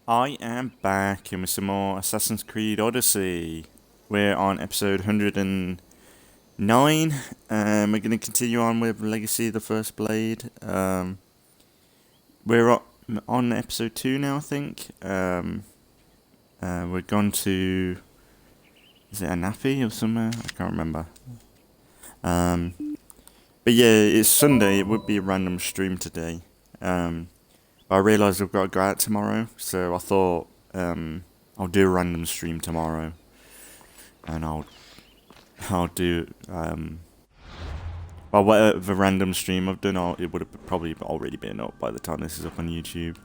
I am back and with some more Assassin's Creed Odyssey. We're on episode 109. We're going to continue on with Legacy of the First Blade. We're on episode 2 now, I think. We're gone to... Is it Anafi or somewhere? I can't remember. But yeah, it's Sunday. It would be a random stream today. But I realised I've got to go out tomorrow, so I thought I'll do a random stream tomorrow, and I'll do well, whatever random stream I've done, it would have probably already been up by the time this is up on YouTube.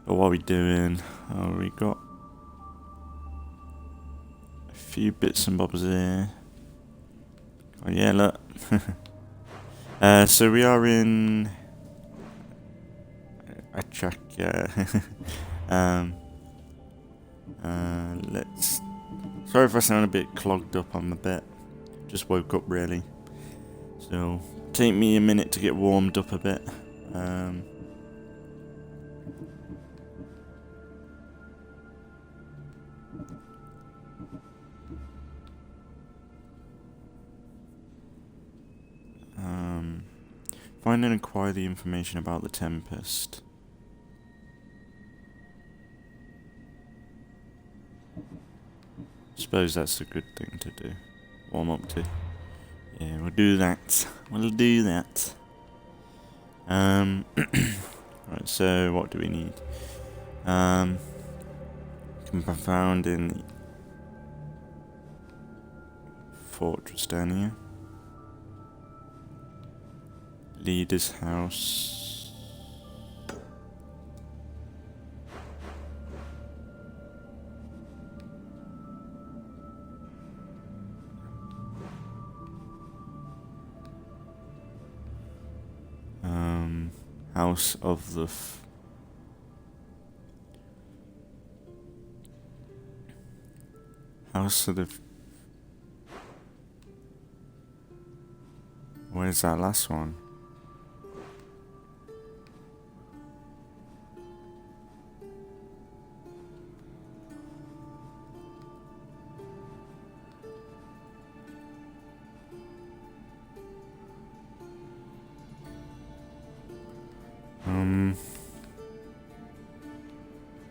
But what are we doing? Oh, we got a few bits and bobs here. Oh yeah, look. So we are in a track. Let's. Sorry if I sound a bit clogged up. I'm a bit. Just woke up really, so take me a minute to get warmed up a bit. Find and acquire the information about the Tempest. Suppose that's a good thing to do. Warm up to. Yeah, we'll do that. We'll do that. Right, so what do we need? Can be found in the fortress down here. Leader's house. House of the House of the Where's that last one?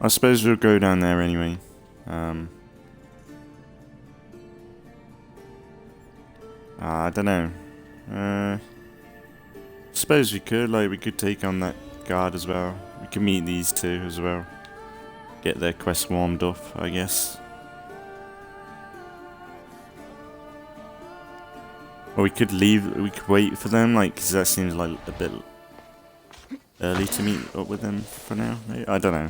I suppose we'll go down there anyway. I don't know. Suppose we could take on that guard as well. We could meet these two as well. Get their quest warmed up, I guess. Or we could wait for them, because that seems like a bit early to meet up with them for now. I don't know.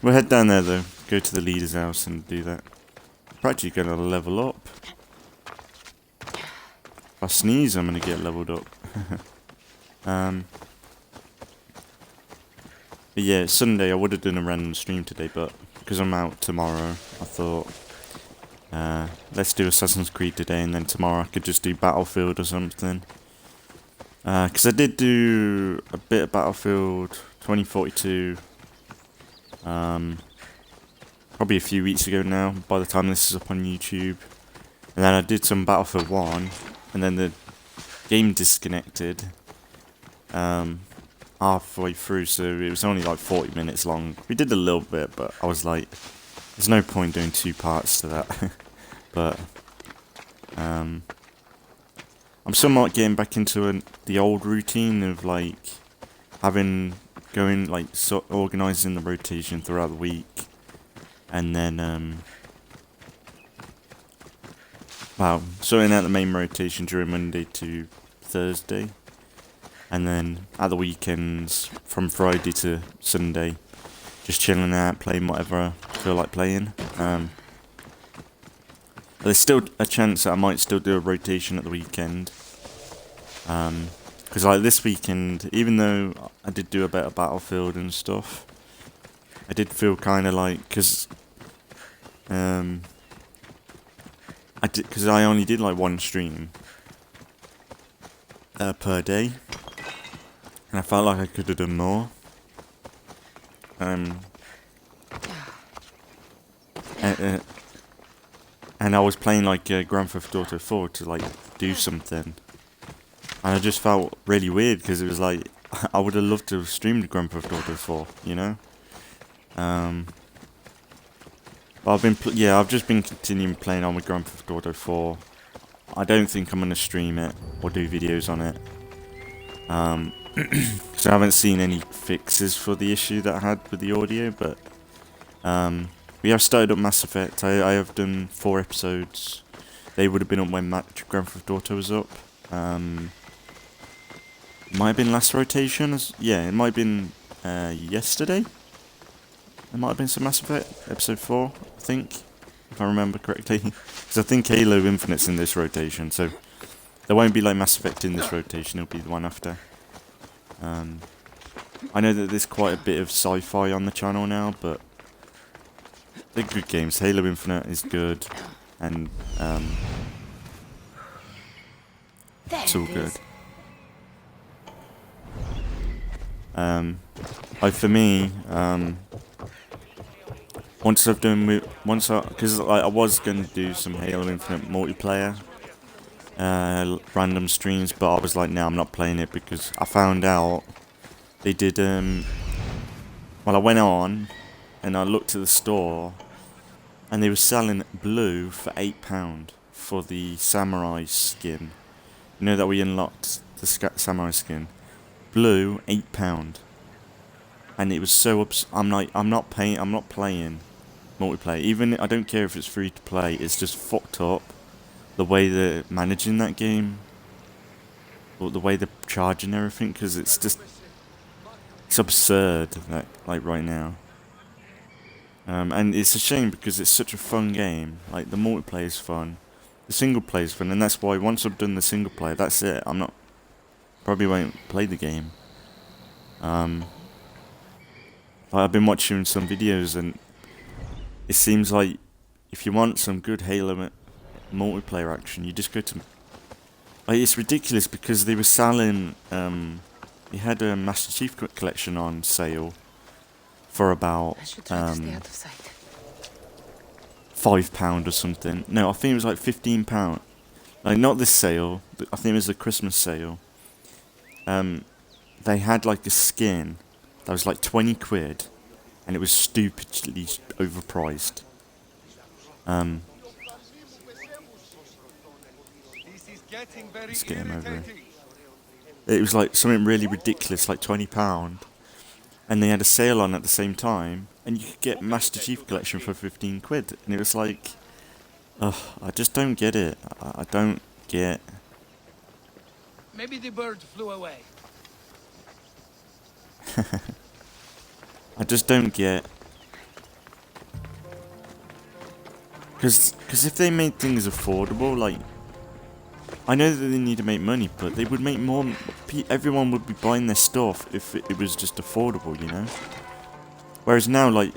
We'll head down there though, go to the leader's house and do that. Practically gonna level up. If I sneeze, I'm gonna get leveled up. But yeah, it's Sunday. I would have done a random stream today, but because I'm out tomorrow, I thought, let's do Assassin's Creed today, and then tomorrow I could just do Battlefield or something. Because I did do a bit of Battlefield 2042. Probably a few weeks ago now, by the time this is up on YouTube. And then I did some Battlefield 1, and then the game disconnected halfway through, so it was only like 40 minutes long. We did a little bit, but I was like, there's no point doing 2 parts to that. But I'm somewhat getting back into the old routine of organising the rotation throughout the week, and then sorting out the main rotation during Monday to Thursday, and then at the weekends from Friday to Sunday, just chilling out, playing whatever I feel like playing. There's still a chance that I might still do a rotation at the weekend. Because this weekend, even though I did do a bit of Battlefield and stuff, I did feel kind of because I only did 1 stream per day, And I felt like I could have done more. And I was playing like Grand Theft Auto 4 to like do something. And I just felt really weird because it was like, I would have loved to have streamed Grand Theft Auto 4, you know? But I've just been continuing playing on with Grand Theft Auto 4. I don't think I'm going to stream it or do videos on it. Because I haven't seen any fixes for the issue that I had with the audio, but we have started up Mass Effect. I have done 4 episodes. They would have been up when Grand Theft Auto was up. Might have been last rotation. Yeah, it might have been yesterday. There might have been some Mass Effect, Episode 4, I think, if I remember correctly. Because I think Halo Infinite's in this rotation, so there won't be like Mass Effect in this rotation, it'll be the one after. I know that there's quite a bit of sci-fi on the channel now, but they're good games. Halo Infinite is good, and it's all good. For me, because I was going to do some Halo Infinite multiplayer, random streams, but I was like, no, I'm not playing it because I found out they did, well, I went on and I looked at the store and they were selling blue for £8 for the samurai skin. You know that we unlocked the samurai skin. Blue, £8. And it was so I'm not playing multiplayer. Even I don't care if it's free to play. It's just fucked up the way they're managing that game, or the way they're charging everything. Because it's absurd. Like right now. And it's a shame because it's such a fun game. Like the multiplayer is fun, the single player is fun, and that's why once I've done the single player, that's it. Probably won't play the game. I've been watching some videos and it seems like if you want some good Halo multiplayer action, you just go to... Like, it's ridiculous because they were selling... they had a Master Chief collection on sale for about £5 or something. No, I think it was like £15. Like, not this sale. I think it was the Christmas sale. They had like a skin that was like 20 quid, and it was stupidly overpriced. Let's get him over here. It was like something really ridiculous, like £20, and they had a sale on at the same time, and you could get Master Chief Collection for 15 quid, and it was like, ugh, I just don't get it. I don't get... Maybe the bird flew away. I just don't get... Because if they made things affordable, like... I know that they need to make money, but they would make more... Everyone would be buying their stuff if it was just affordable, you know? Whereas now, like...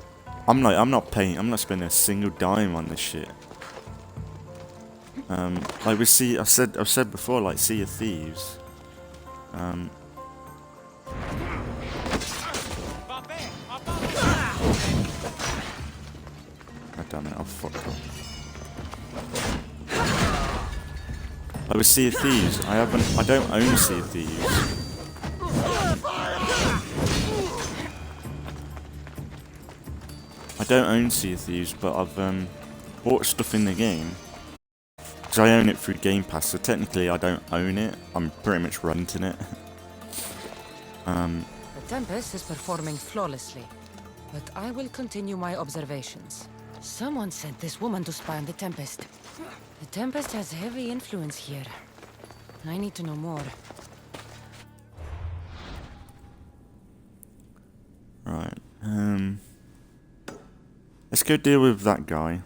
I'm not spending a single dime on this shit. Like I've said before, like Sea of Thieves. God damn it, I've fucked up. Like with Sea of Thieves, I don't own Sea of Thieves. I don't own Sea of Thieves, but I've bought stuff in the game. Because I own it through Game Pass, so technically I don't own it. I'm pretty much renting it. The Tempest is performing flawlessly, but I will continue my observations. Someone sent this woman to spy on the Tempest. The Tempest has heavy influence here. I need to know more. Right, let's go deal with that guy.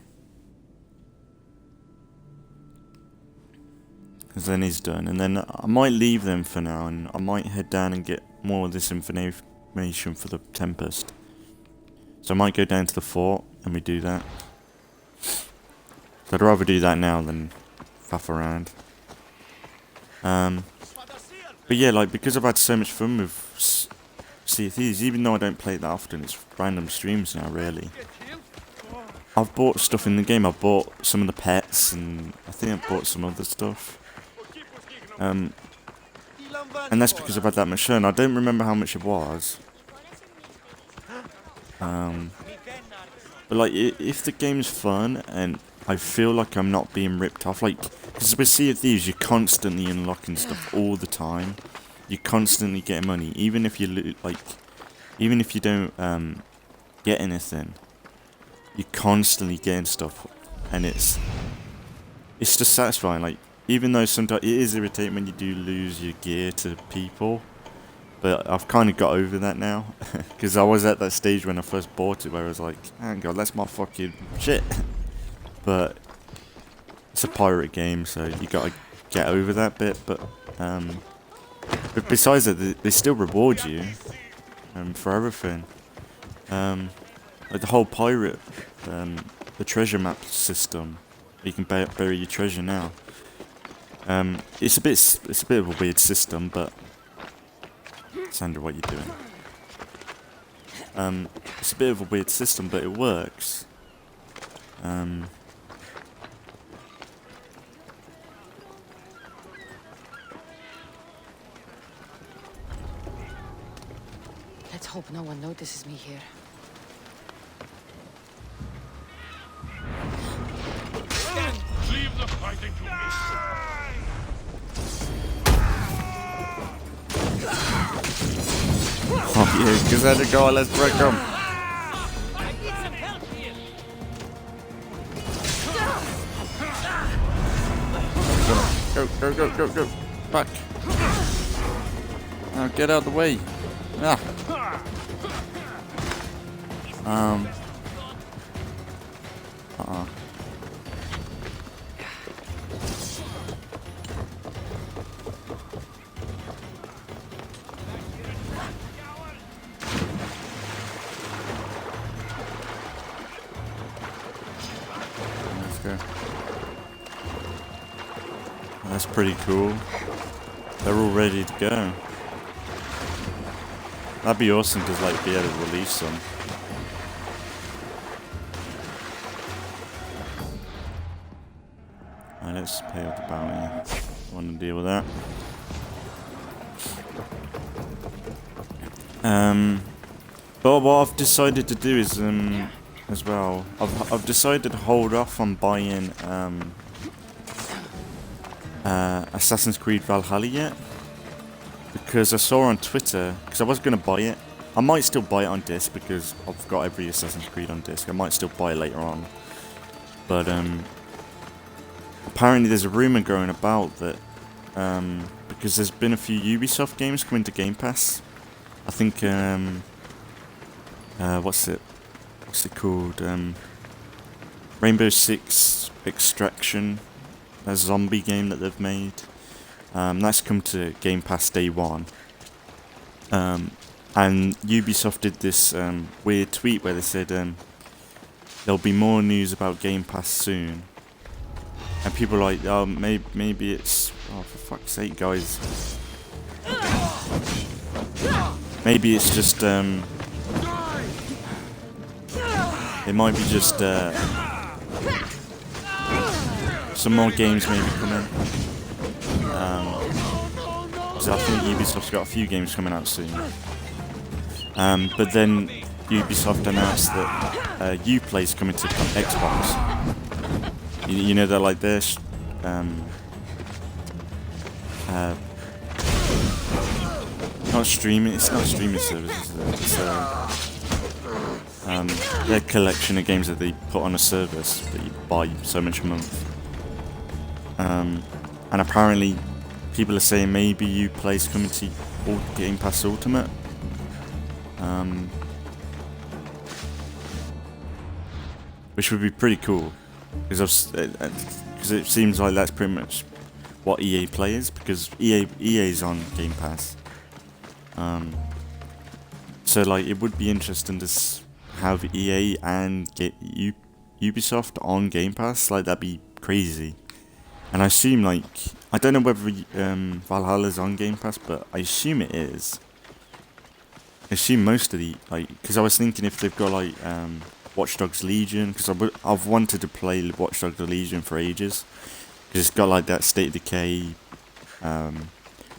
Because then he's done, and then I might leave them for now, and I might head down and get more of this information for the Tempest. So I might go down to the fort, and we do that. So I'd rather do that now than faff around. But yeah, like, because I've had so much fun with Sea of Thieves, even though I don't play it that often. It's random streams now, really. I've bought stuff in the game. I bought some of the pets, and I think I bought some other stuff. And that's because I've had that much shown. I don't remember how much it was. But like, if the game's fun and I feel like I'm not being ripped off, like, because with Sea of Thieves, you're constantly unlocking stuff all the time. You're constantly getting money, even if you even if you don't get anything. You're constantly getting stuff, and it's just satisfying. Like, even though sometimes it is irritating when you do lose your gear to people, but I've kind of got over that now, because I was at that stage when I first bought it where I was like, hang on, that's my fucking shit. But it's a pirate game, so you gotta get over that bit. But besides that, they still reward you for everything. Like the whole pirate, the treasure map system, you can bury your treasure now. It's a bit of a weird system, but Sandra, what you doing? It's a bit of a weird system, but it works. Let's hope no one notices me here. Leave the fighting to me. Oh yeah, Kassandra, go on, let's break them. I need some help here. Go. Back. Now get out of the way. Ah. Let's go. That's pretty cool. They're all ready to go. That'd be awesome to like be able to release some. Alright, let's pay off the bounty. I want to deal with that. But what I've decided to do is as well, I've decided to hold off on buying Assassin's Creed Valhalla yet, because I saw on Twitter, because I was going to buy it. I might still buy it on disc because I've got every Assassin's Creed on disc. I might still buy it later on, but apparently there's a rumor going about that because there's been a few Ubisoft games coming to Game Pass. I think what's it called? Rainbow Six Extraction, a zombie game that they've made. That's come to Game Pass day one. And Ubisoft did this weird tweet where they said there'll be more news about Game Pass soon. And people are like, oh, maybe it's... Oh, for fuck's sake, guys. Maybe it's just... it might be just... some more games maybe coming. So I think Ubisoft's got a few games coming out soon. But then Ubisoft announced that Uplay's coming to Xbox. You know, they're like this. Not streaming. It's not streaming services. It's their collection of games that they put on a service that you buy so much a month. And apparently, people are saying maybe Uplay's coming to Game Pass Ultimate. Which would be pretty cool, because it seems like that's pretty much what EA Play is, because EA's on Game Pass. So like it would be interesting to have EA and Ubisoft on Game Pass. Like, that'd be crazy. And I assume, like, I don't know whether Valhalla's on Game Pass, but I assume it is. assume most of the, like, because I was thinking if they've got like Watch Dogs Legion, because I've wanted to play Watch Dogs Legion for ages, because it's got like that State of Decay,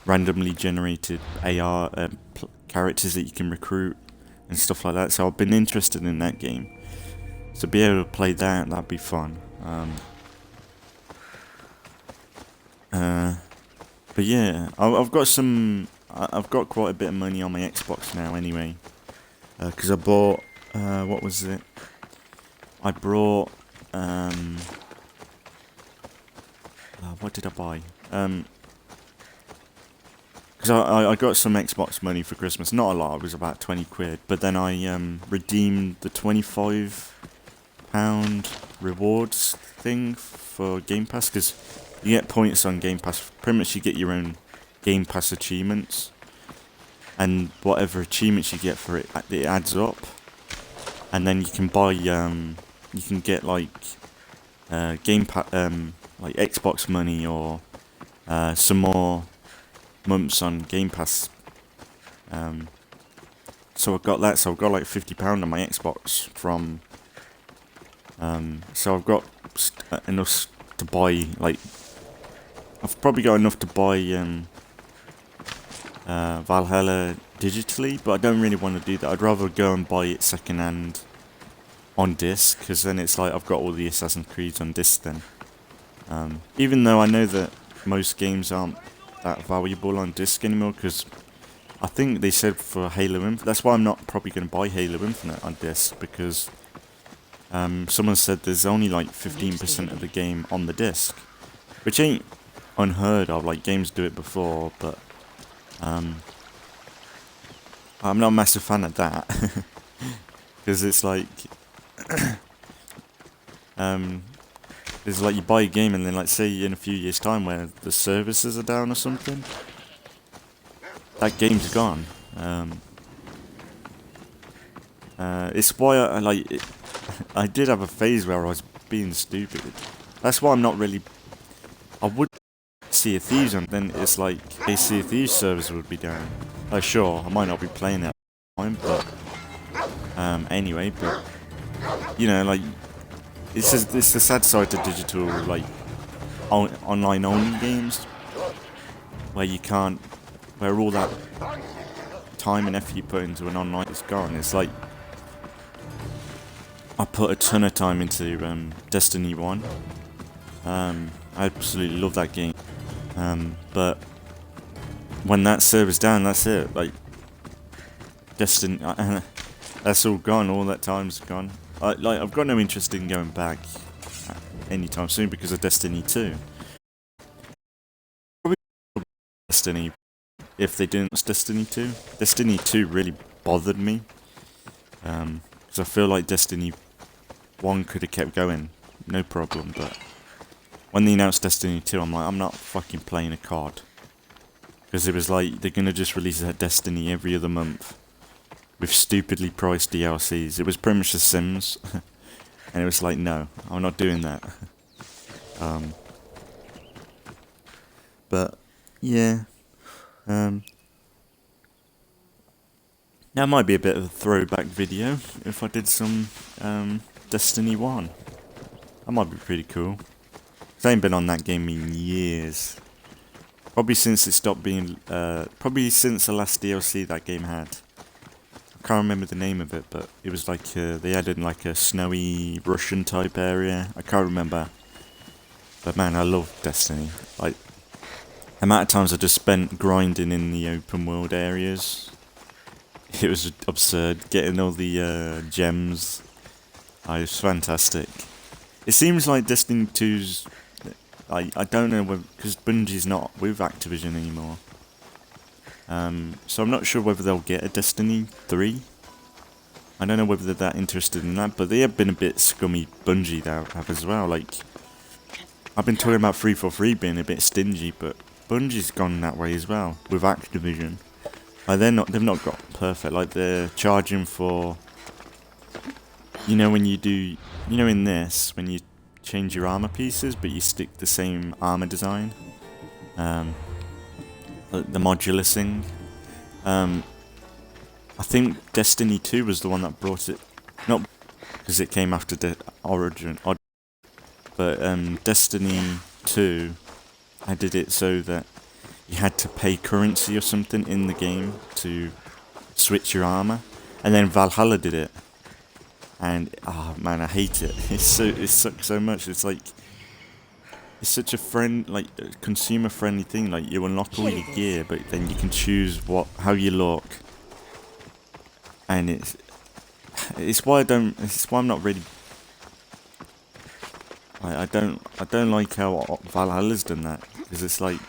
randomly generated AR characters that you can recruit and stuff like that. So I've been interested in that game. So be able to play that, that'd be fun. But yeah, I've got quite a bit of money on my Xbox now anyway, because I bought, what was it? I brought, what did I buy? Because I got some Xbox money for Christmas, not a lot, it was about 20 quid, but then I redeemed the £25 rewards thing for Game Pass, because you get points on Game Pass. Pretty much you get your own Game Pass achievements, and whatever achievements you get for it, it adds up, and then you can buy you can get like Game Pass, like Xbox money, or some more months on Game Pass. So I got that. So I've got like £50 on my Xbox from. So I've got enough to buy, like, I've probably got enough to buy Valhalla digitally, but I don't really want to do that. I'd rather go and buy it second-hand on disc, because then it's like I've got all the Assassin's Creeds on disc then. Even though I know that most games aren't that valuable on disc anymore, because I think they said for Halo Infinite, that's why I'm not probably going to buy Halo Infinite on disc, because someone said there's only like 15% of the game on the disc, which ain't unheard of. Like, games do it before, but I'm not a massive fan of that, because it's like it's like you buy a game and then, like, say in a few years time where the services are down or something, that game's gone. It's why I like it. I did have a phase where I was being stupid. That's why I'm not really. I would Sea of Thieves, and then it's like a Sea of Thieves service would be down. Like, sure, I might not be playing it all the time, but anyway, but you know, like, it's the sad side to digital, like, online only games, where you can't, where all that time and effort you put into an online is gone. It's like, I put a ton of time into Destiny 1. I absolutely love that game. But when that server's down, that's it. Like, Destiny, that's all gone. All that time's gone. I've got no interest in going back anytime soon because of Destiny 2. Probably Destiny, if they didn't Destiny 2. Destiny 2 really bothered me. Because I feel like Destiny 1 could have kept going, no problem, but when they announced Destiny 2, I'm like, I'm not fucking playing a COD. Because it was like, they're going to just release that Destiny every other month with stupidly priced DLCs. It was pretty much The Sims, and it was like, no, I'm not doing that. But, yeah. That might be a bit of a throwback video if I did some Destiny 1. That might be pretty cool. 'Cause I ain't been on that game in years. Probably since it stopped being, probably since the last DLC that game had. I can't remember the name of it, but it was like, they added like a snowy Russian type area. I can't remember. But man, I love Destiny. Like, the amount of times I just spent grinding in the open world areas. It was absurd, getting all the gems. It was fantastic. It seems like Destiny 2's... I don't know, because Bungie's not with Activision anymore. So I'm not sure whether they'll get a Destiny 3. I don't know whether they're that interested in that, but they have been a bit scummy, Bungie have as well. Like, I've been talking about 343 being a bit stingy, but Bungie's gone that way as well, with Activision. Like, they've not got perfect, like, they're charging for, you know, when you do, you know, in this, when you change your armor pieces, but you stick the same armor design, the modular thing, I think Destiny 2 was the one that brought it, not because it came after Origin, but Destiny 2, I did it so that you had to pay currency or something in the game to switch your armor, and then Valhalla did it, and oh man, I hate it. It sucks so much. It's like it's such a consumer friendly thing. Like you unlock all your gear, but then you can choose how you look, and it's why I'm not really. I don't like how Valhalla's done that, because it's like.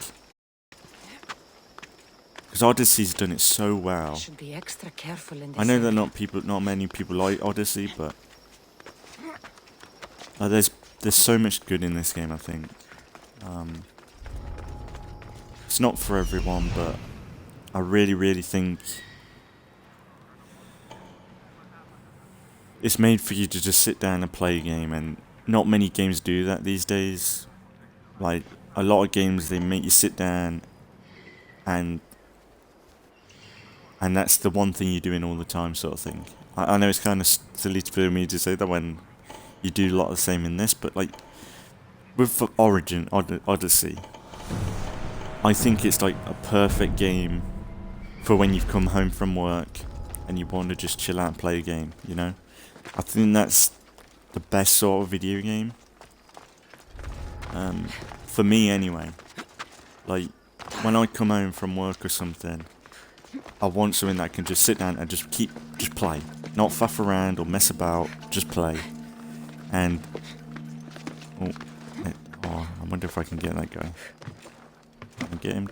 Because Odyssey's done it so well. Should be extra careful in this I know that area. not many people like Odyssey, but there's so much good in this game. I think it's not for everyone, but I really think it's made for you to just sit down and play a game, and not many games do that these days. Like a lot of games, they make you sit down and that's the one thing you're doing all the time, sort of thing. I know it's kind of silly for me to say that when you do a lot of the same in this, but like with Origin, Odyssey, I think it's like a perfect game for when you've come home from work and you want to just chill out and play a game, you know? I think that's the best sort of video game. For me anyway. Like, when I come home from work or something, I want something that I can just sit down and just play. Not faff around or mess about, just play. And I wonder if I can get that guy. Get him.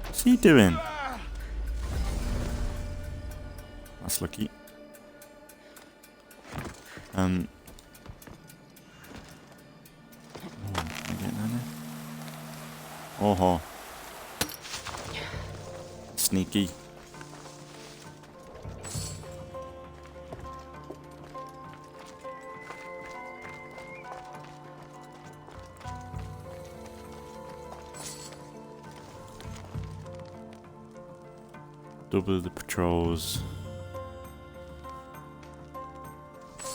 What's he doing? That's lucky. Can I get that now? Oh. Sneaky. Double the patrols.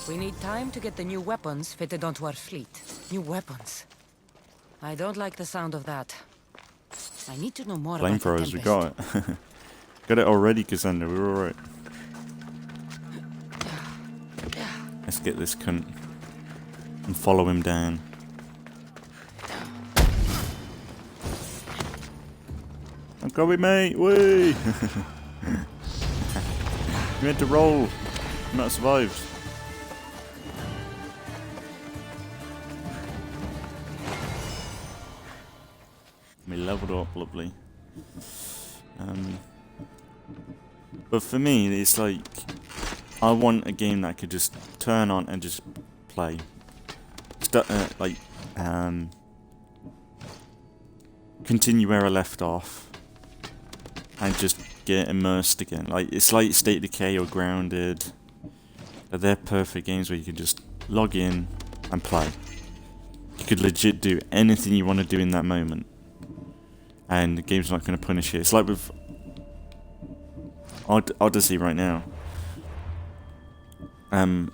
We need time to get the new weapons fitted onto our fleet. New weapons. I don't like the sound of that. I need to know more about the Flamethrowers, Tempest. we got it. Got it already, Kassandra, we're alright. Let's get this cunt and follow him down. I'm coming, mate! Whee! You had to roll. You might have survived. We leveled up, lovely. But for me, it's like I want a game that I could just turn on and just play. Continue where I left off and just get immersed again. Like it's like State of Decay or Grounded. They're perfect games where you can just log in and play. You could legit do anything you want to do in that moment, and the game's not going to punish you. It's like with Odyssey right now. I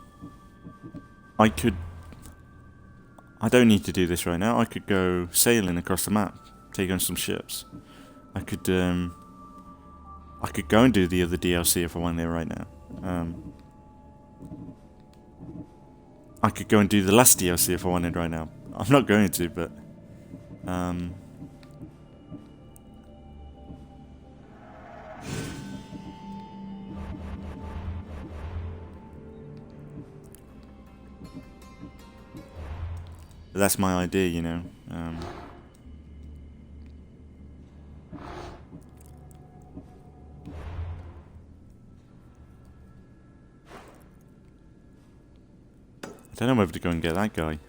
don't need to do this right now. I could go sailing across the map, take on some ships. I could go and do the other DLC if I went there right now. I could go and do the last DLC if I wanted right now. I'm not going to, but that's my idea, you know. I don't know whether to go and get that guy. So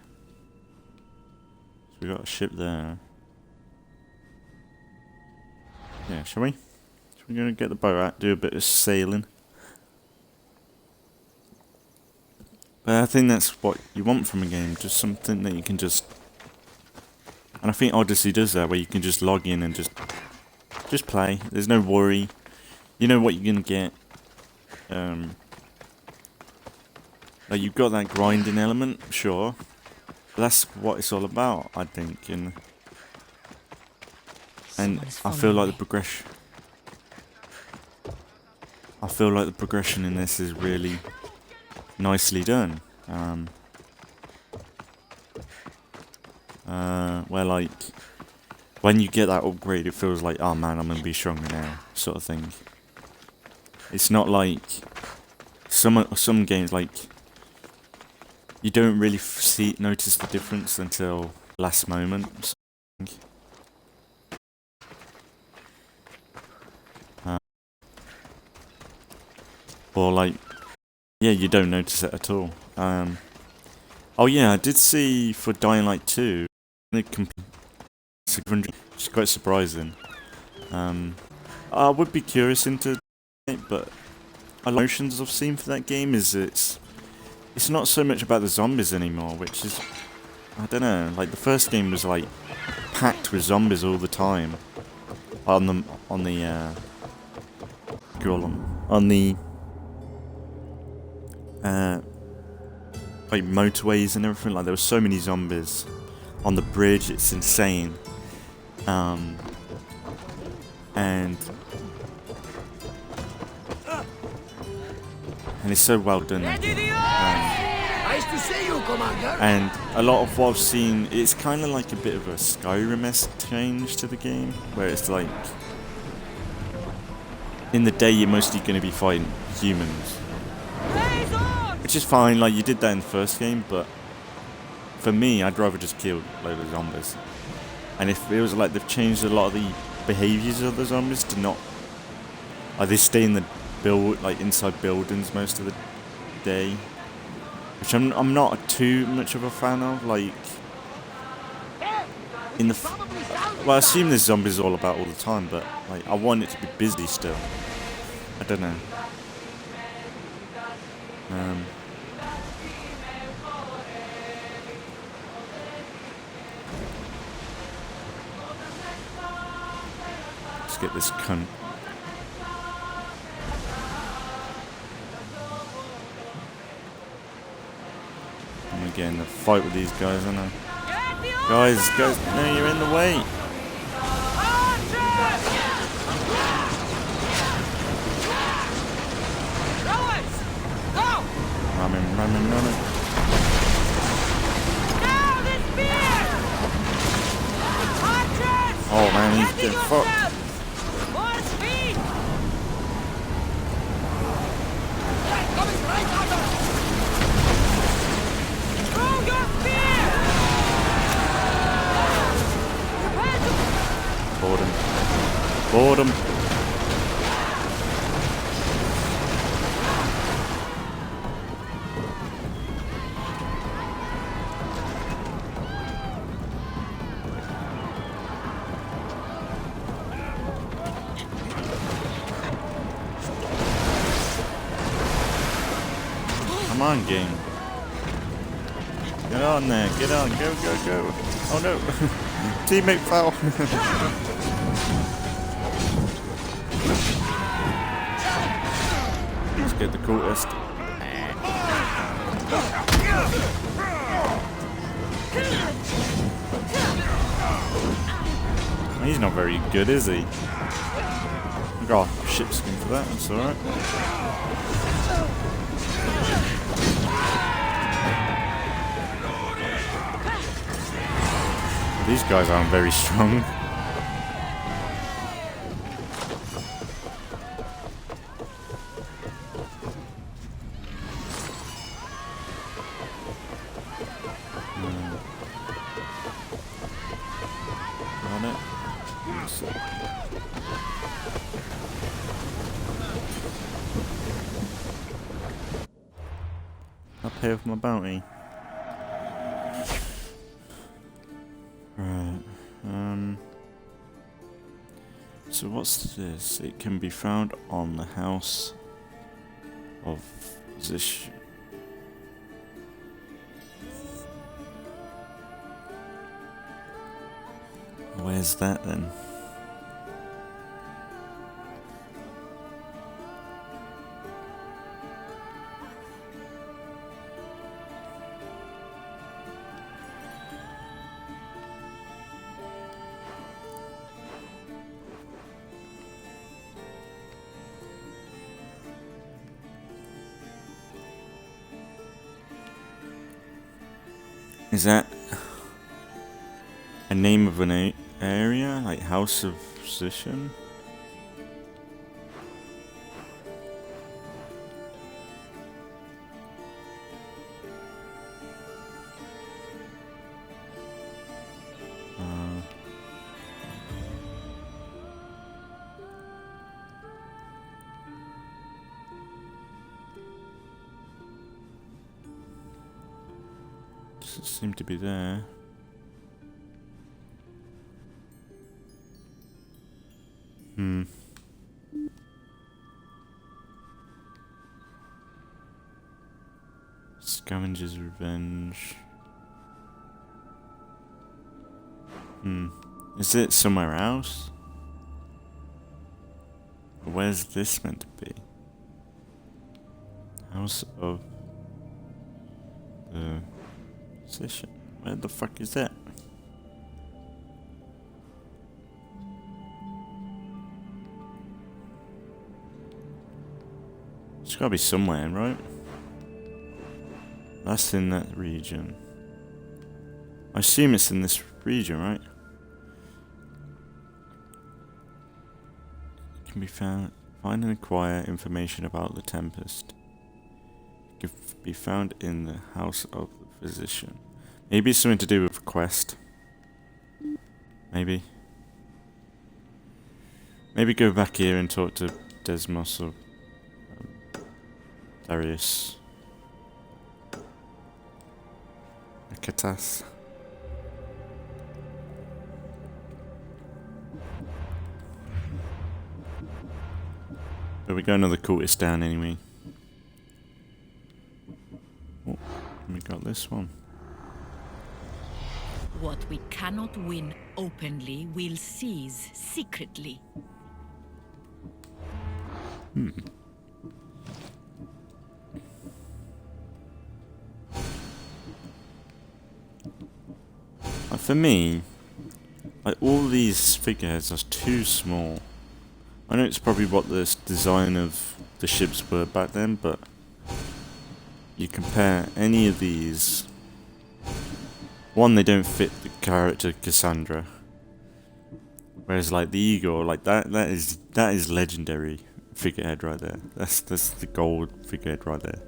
we got a ship there. Yeah, shall we? So we're gonna get the boat out, do a bit of sailing. But I think that's what you want from a game, just something that you can just... And I think Odyssey does that, where you can just log in and just play. There's no worry. you know what you're gonna get. Like you've got that grinding element, sure. But that's what it's all about, I think. And Someone is I feel following like me. the progression. I feel like the progression in this is really nicely done. Where like when you get that upgrade, it feels like, oh man, I'm gonna be stronger now, sort of thing. It's not like some games, like you don't really notice the difference until last moment. Or like, yeah, you don't notice it at all. Oh yeah, I did see for Dying Light 2, which is quite surprising. I would be curious into it, but emotions I've seen for that game is it's not so much about the zombies anymore, which is, I don't know, like the first game was like packed with zombies all the time on the like motorways and everything. Like there were so many zombies on the bridge, it's insane. And it's so well done. Nice to see you, Commander. And a lot of what I've seen, it's kind of like a bit of a Skyrim-esque change to the game, where it's like, in the day you're mostly going to be fighting humans. Which is fine, like you did that in the first game, but for me, I'd rather just kill a load of zombies. And if it was like they've changed a lot of the behaviours of the zombies to not, like they stay in the like inside buildings most of the day, which I'm not too much of a fan of. Like in the well, I assume there's zombies all about all the time, but like I want it to be busy still. I don't know. Let's get this cunt. I'm gonna get in the fight with these guys, aren't I? Guys, no, you're in the way. Running. Oh man, he's getting fucked. Bored him. Come on, game. Get on there. Get on. Go. Oh no. Teammate fell. Let's get the cultist. He's not very good, is he? Oh, shit skin for that. That's alright. These guys aren't very strong. On it. I'll pay off my bounty. Right. So what's this? It can be found on the house of this. Where's that then? Is that a name of an area? Like House of Position? Doesn't seem to be there. Scavenger's Revenge. Is it somewhere else? Where's this meant to be? House of the Position. Where the fuck is that? It's gotta be somewhere, right? That's in that region. I assume it's in this region, right? It can be found. Find and acquire information about the Tempest. It can be found in the House of the Physician. Maybe it's something to do with a quest. Maybe. Maybe go back here and talk to Desmos or Darius. Katas. But we got another cultist down anyway. Oh, we got this one. What we cannot win openly, we'll seize secretly. For me, like all these figureheads are too small. I know it's probably what the design of the ships were back then, but you compare any of these. One, they don't fit the character Kassandra. Whereas like the Eagle, like that is legendary figurehead right there. That's the gold figurehead right there.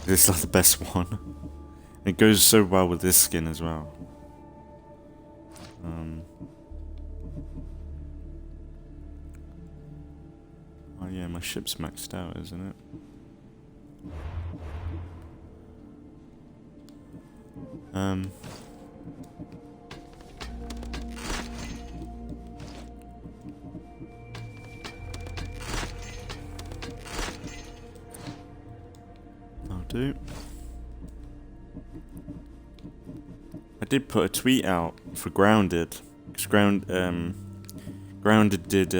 It's like the best one. It goes so well with this skin as well. Oh yeah, my ship's maxed out, isn't it? I'll do. I did put a tweet out for Grounded, because Grounded did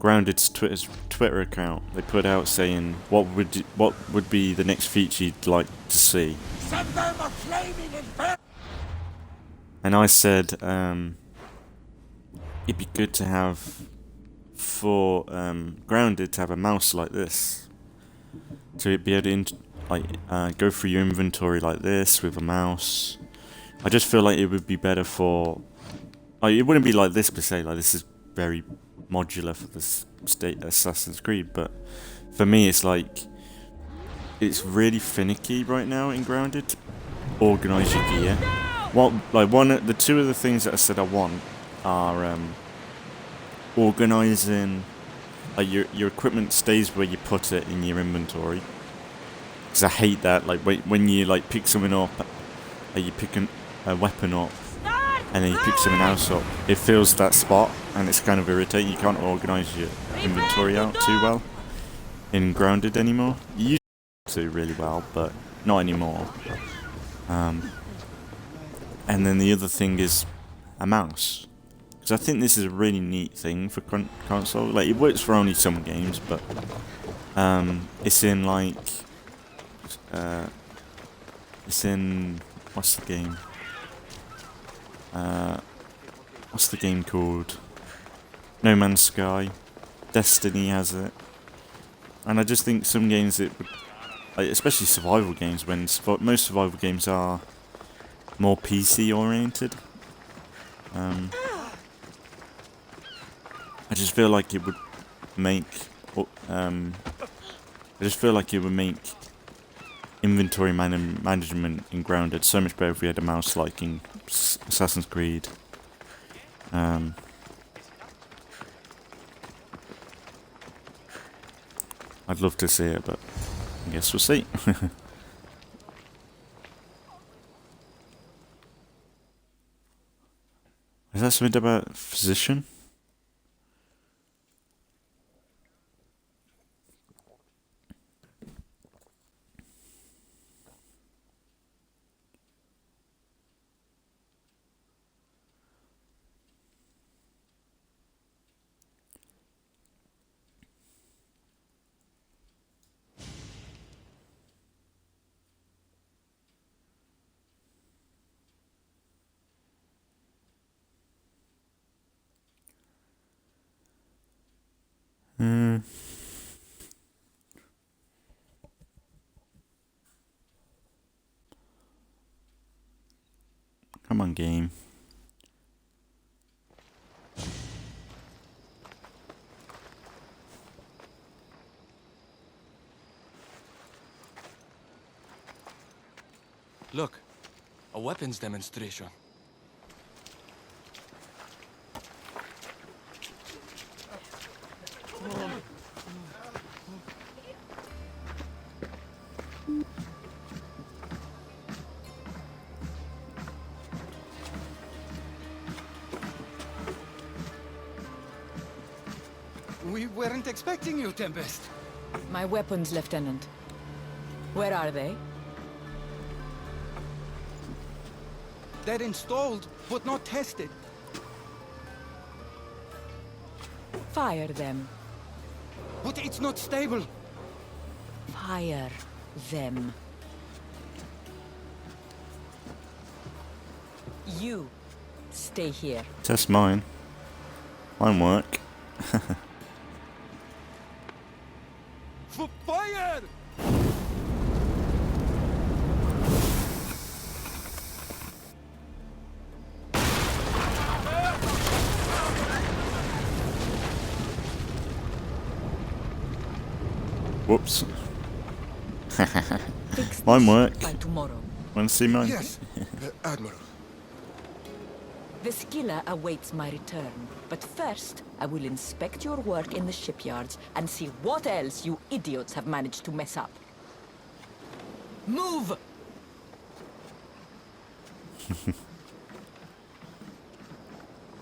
Grounded's Twitter account. They put out saying what would be the next feature you'd like to see. Send them a flaming inferno! And I said it'd be good to have for Grounded to have a mouse like this, to be able to go through your inventory like this with a mouse. I just feel like it would be better for. It wouldn't be like this per se. Like this is very modular for this Assassin's Creed, but for me it's like it's really finicky right now in Grounded to organise your gear. The two of the things that I said I want are organising like your equipment stays where you put it in your inventory, because I hate that, like when you like pick something up, like you pick a weapon up and then you pick something else up, it fills that spot and it's kind of irritating. You can't organise your inventory out too well in Grounded anymore. You used to really well, but not anymore. And then the other thing is a mouse, because I think this is a really neat thing for console. Like it works for only some games, but it's in like what's the game? What's the game called? No Man's Sky. Destiny has it. And I just think some games it would like, especially survival games, when most survival games are more PC oriented. I just feel like it would make inventory management in Grounded so much better if we had a mouse like in Assassin's Creed. I'd love to see it, but I guess we'll see. Is that something about physician? Come on, game. Look, a weapons demonstration. We weren't expecting you, Tempest. My weapons, Lieutenant. Where are they? They're installed, but not tested. Fire them. But it's not stable. Fire them. You stay here. Test mine. Mine work. Fire! Whoops. Fix Mine this work. by tomorrow. Want to see mine? Yes, Admiral. The skiller awaits my return. But first, I will inspect your work in the shipyards and see what else you idiots have managed to mess up. Move!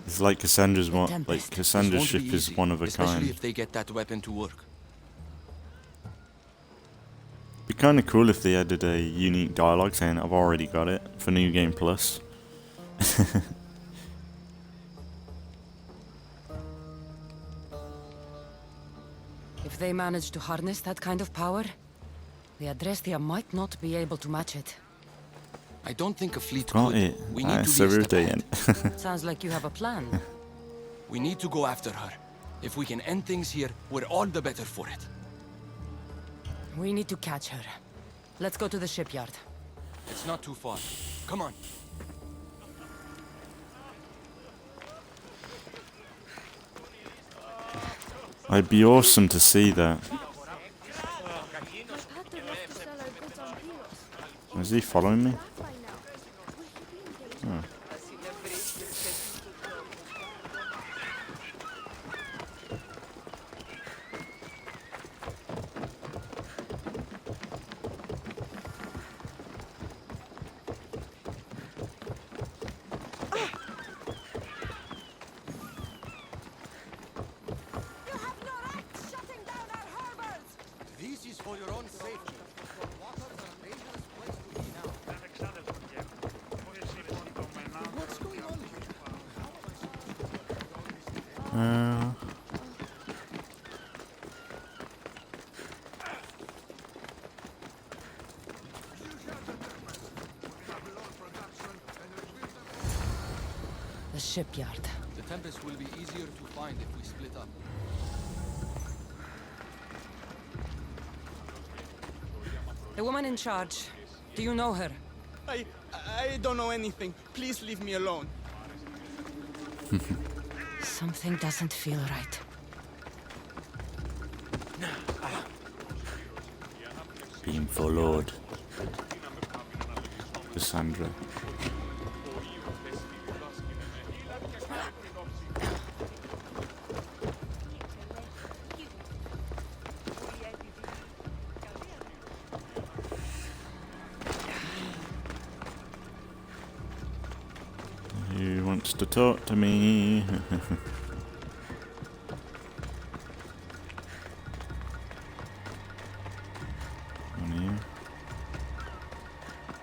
It's like Cassandra's one. Like Tempest. Cassandra's This won't ship be is easy, one of a especially kind. if they get that weapon to work. Be kind of cool if they added a unique dialogue saying "I've already got it" for New Game Plus. If they manage to harness that kind of power, the Adrestia might not be able to match it. I don't think a fleet Got could. it. We need That to is be so a step irritating. ahead. Sounds like you have a plan. We need to go after her. If we can end things here, we're all the better for it. We need to catch her. Let's go to the shipyard. It's not too far. Come on. It'd be awesome to see that. Is he following me? Oh. This is for your own safety. Waters are a dangerous place to be now. What's going on here? The shipyard. The Tempest will be easier to find if we split up. The woman in charge. Do you know her? I don't know anything. Please leave me alone. Something doesn't feel right. Being followed. Kassandra. Who wants to talk to me?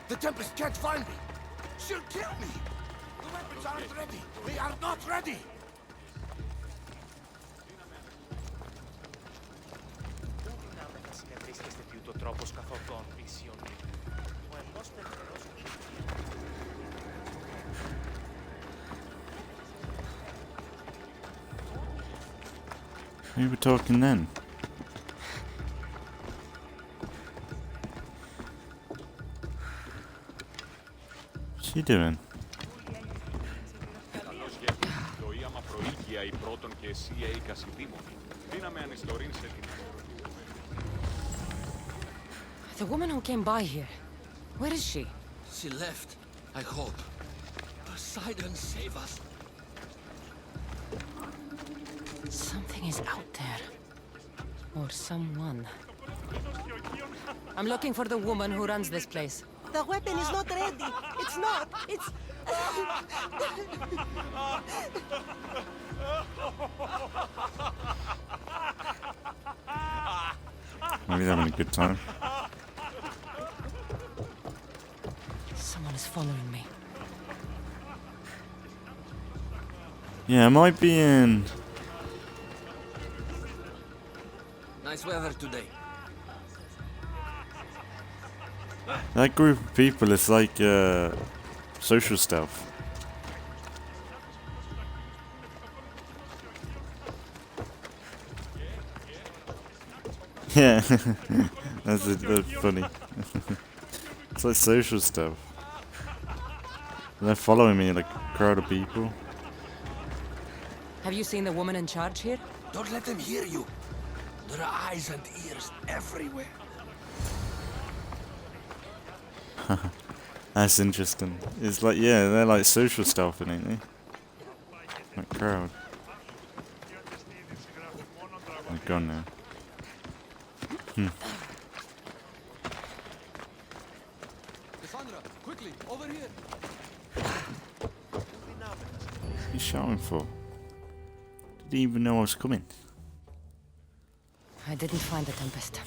The Tempest can't find me. She'll kill me. The weapons aren't ready. They are not ready. Who were talking then? What's she doing? The woman who came by here. Where is she? She left, I hope. Poseidon, save us. Something is out there. Or someone. I'm looking for the woman who runs this place. The weapon is not ready. It's not. It's... Well, he's having a good time. Someone is following me. Yeah, am I being... Nice weather today. That group of people is like social stealth. Yeah, that's funny. It's like social stuff. They're following me like a crowd of people. Have you seen the woman in charge here? Don't let them hear you. There are eyes and ears everywhere. That's interesting. It's like, yeah, they're like social stealth, ain't they? That crowd. They're gone now. Kassandra, quickly, over here. What are you shouting for? Didn't even know I was coming. I didn't find the Tempest.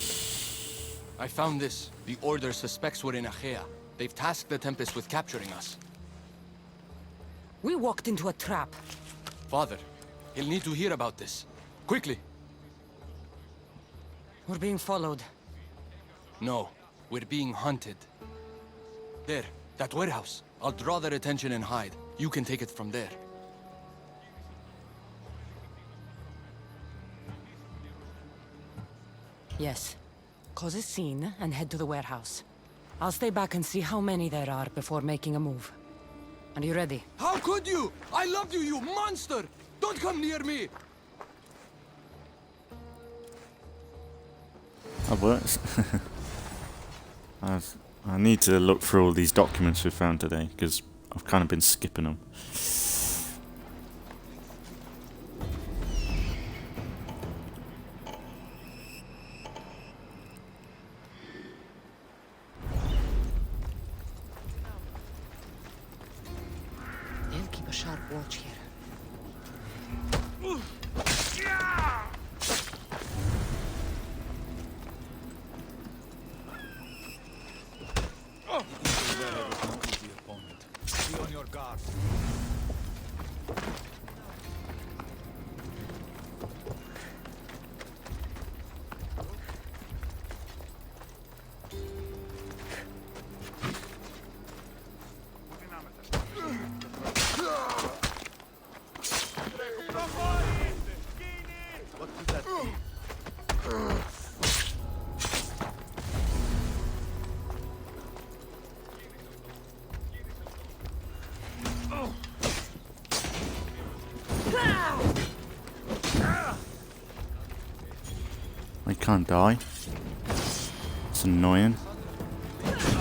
I found this. The Order suspects we're in Achaea. They've tasked the Tempest with capturing us. We walked into a trap. Father, he'll need to hear about this. Quickly. We're being followed. No, we're being hunted. There, that warehouse. I'll draw their attention and hide. You can take it from there. Yes. Cause a scene and head to the warehouse. I'll stay back and see how many there are before making a move. Are you ready? How could you? I loved you, you monster! Don't come near me! That works. I need to look through all these documents we found today, because I've kind of been skipping them. They'll keep a sharp watch here. Be on your guard. can't die. That's annoying.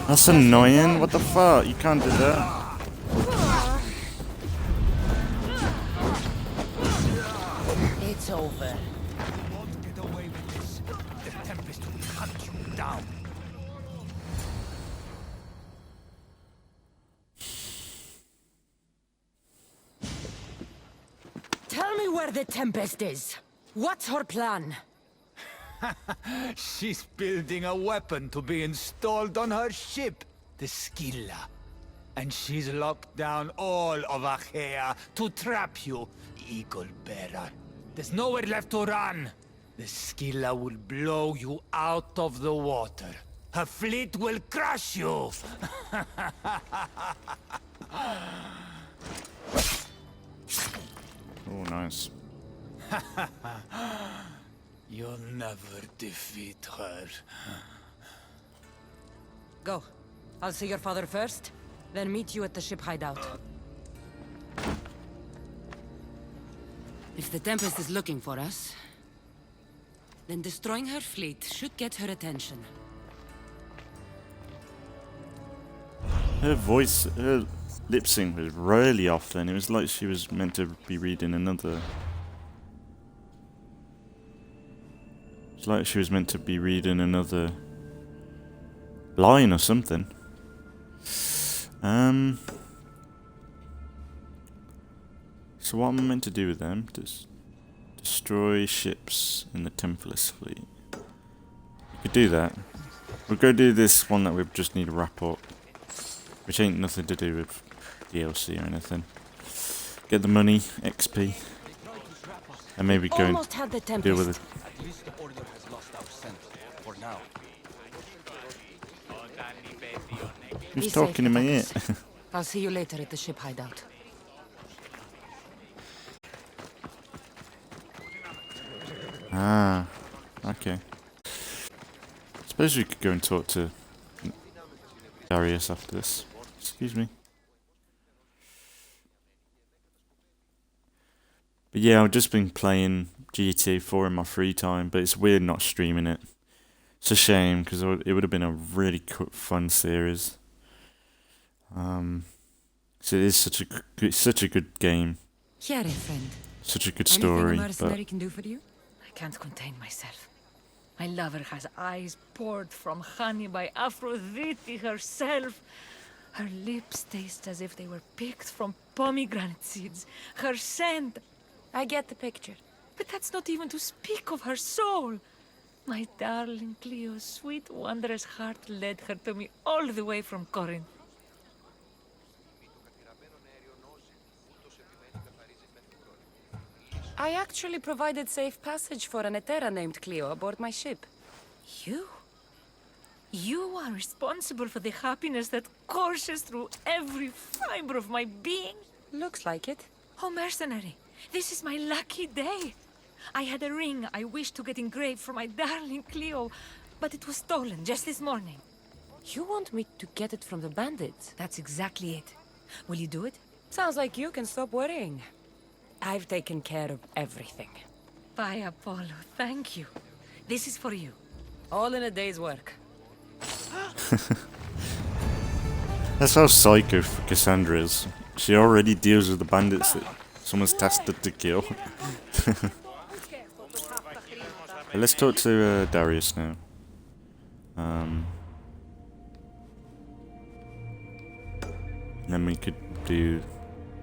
That's annoying. What the fuck? You can't do that. It's over. You won't get away with this. The Tempest will hunt you down. Tell me where the Tempest is. What's her plan? She's building a weapon to be installed on her ship, the Scylla. And she's locked down all of Achaea to trap you, Eagle Bearer. There's nowhere left to run. The Scylla will blow you out of the water. Her fleet will crush you. Oh, nice. You'll never defeat her. Go. I'll see your father first, then meet you at the ship hideout. If the Tempest is looking for us, then destroying her fleet should get her attention. Her voice, her lip sync was really off then. It was like she was meant to be reading another... It's like she was meant to be reading another line or something. So what am I meant to do with them? Destroy ships in the Templar's fleet. We could do that. We'll go do this one that we just need to wrap up. Which ain't nothing to do with DLC or anything. Get the money, XP. And maybe go and deal with it. At least the Order has lost our scent, for now. Who's talking in my ear? I'll see you later at the ship hideout. Ah, okay. Suppose we could go and talk to Darius after this. Excuse me. But yeah, I've just been playing GTA 4 in my free time, but it's weird not streaming it. It's a shame, because it would have been a really fun series. So it is such a good game. Here, friend. Such a good story. Anything a mercenary But can do for you? I can't contain myself. My lover has eyes poured from honey by Aphrodite herself. Her lips taste as if they were picked from pomegranate seeds. Her scent... I get the picture. But that's not even to speak of her soul. My darling Cleo's sweet, wondrous heart led her to me all the way from Corinth. I actually provided safe passage for an Etera named Cleo aboard my ship. You? You are responsible for the happiness that courses through every fiber of my being? Looks like it. Oh, mercenary, this is my lucky day. I had a ring I wished to get engraved for my darling Cleo, but it was stolen just this morning. You want me to get it from the bandits? That's exactly it. Will you do it? Sounds like you can stop worrying. I've taken care of everything. By Apollo, thank you. This is for you. All in a day's work. that's how psycho Kassandra is. She already deals with the bandits that someone's tasked to kill. But let's talk to Darius now. And then we could do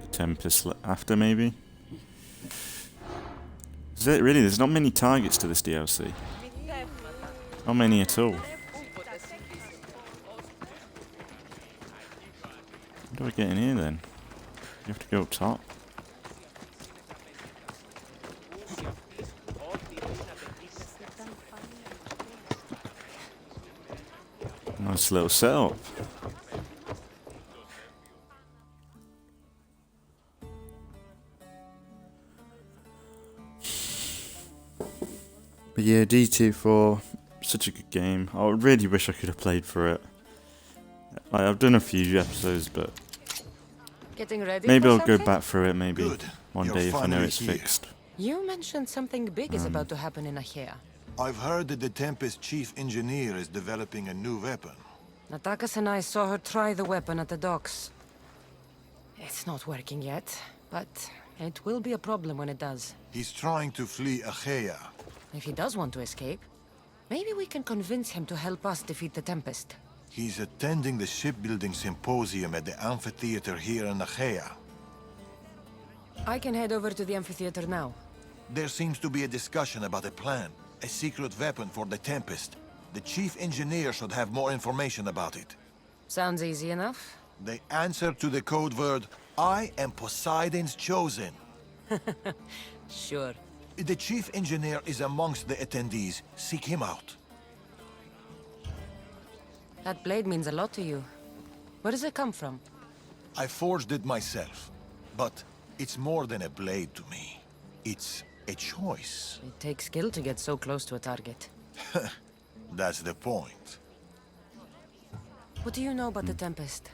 the Tempest after, maybe. Is it really? There's not many targets to this DLC. Not many at all. How do I get in here then? You have to go up top. Nice little setup. But yeah, DT4, such a good game. I really wish I could have played for it. Like, I've done a few episodes, but Getting ready maybe for I'll go something? back through it maybe Good. one You're day if I know finally it's here. fixed. You mentioned something big is about to happen in Achaea. I've heard that the Tempest chief engineer is developing a new weapon. Natakas and I saw her try the weapon at the docks. It's not working yet, but it will be a problem when it does. He's trying to flee Achaea. If he does want to escape, maybe we can convince him to help us defeat the Tempest. He's attending the shipbuilding symposium at the amphitheater here in Achaea. I can head over to the amphitheater now. There seems to be a discussion about a plan, a secret weapon for the Tempest. The chief engineer should have more information about it. Sounds easy enough. The answer to the code word, I am Poseidon's chosen. Sure. The chief engineer is amongst the attendees. Seek him out. That blade means a lot to you. Where does it come from? I forged it myself. But it's more than a blade to me. It's a choice. It takes skill to get so close to a target. That's the point. What do you know about the Tempest?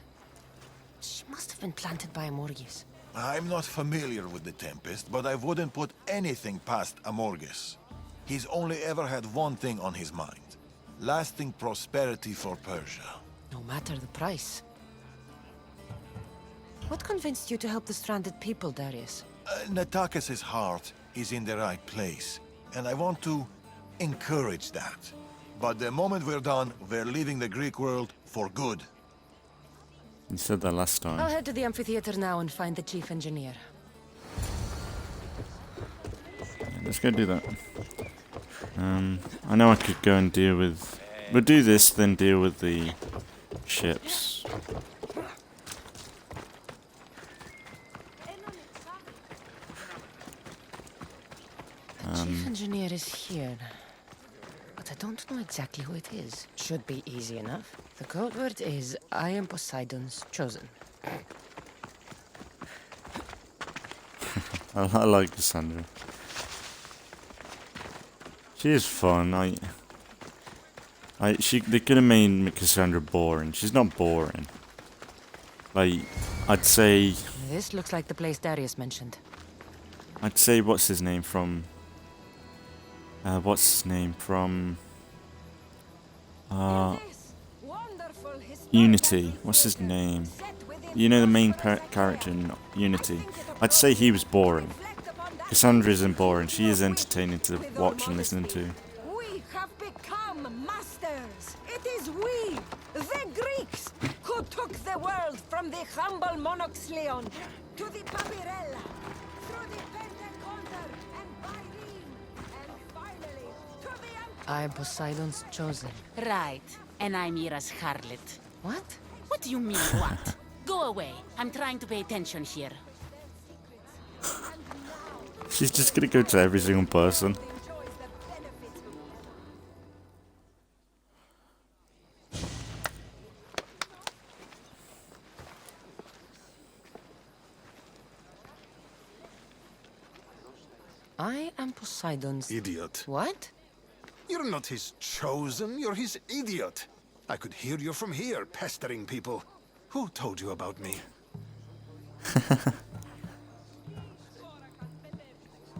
She must have been planted by Amorges. I'm not familiar with the Tempest, but I wouldn't put anything past Amorges. He's only ever had one thing on his mind. Lasting prosperity for Persia. No matter the price. What convinced you to help the stranded people, Darius? Natakis' heart is in the right place, and I want to encourage that. But the moment we're done, we're leaving the Greek world for good. You said that last time. I'll head to the amphitheater now and find the chief engineer. Yeah, let's go do that. I know I could go and deal with... We'll do this, then deal with the ships. The chief engineer is here. But I don't know exactly who it is. Should be easy enough. The code word is, I am Poseidon's chosen. I like Kassandra. She is fun. They could have made Kassandra boring. She's not boring. Like, I'd say... This looks like the place Darius mentioned. I'd say, what's his name from... Unity. What's his name? You know the main character in Unity. I'd say he was boring. Kassandra isn't boring. She is entertaining to watch and listen to. We have become masters. It is we, the Greeks, who took the world from the humble Monoxleon to the Papyrella, through the Pentaconter and Byrene, and finally to the... I am Poseidon's chosen. Right. And I'm Mira's harlot. What? What do you mean, what? Go away. I'm trying to pay attention here. She's just gonna go to every single person. I am Poseidon's... Idiot. What? You're not his chosen, you're his idiot. I could hear you from here, pestering people. Who told you about me?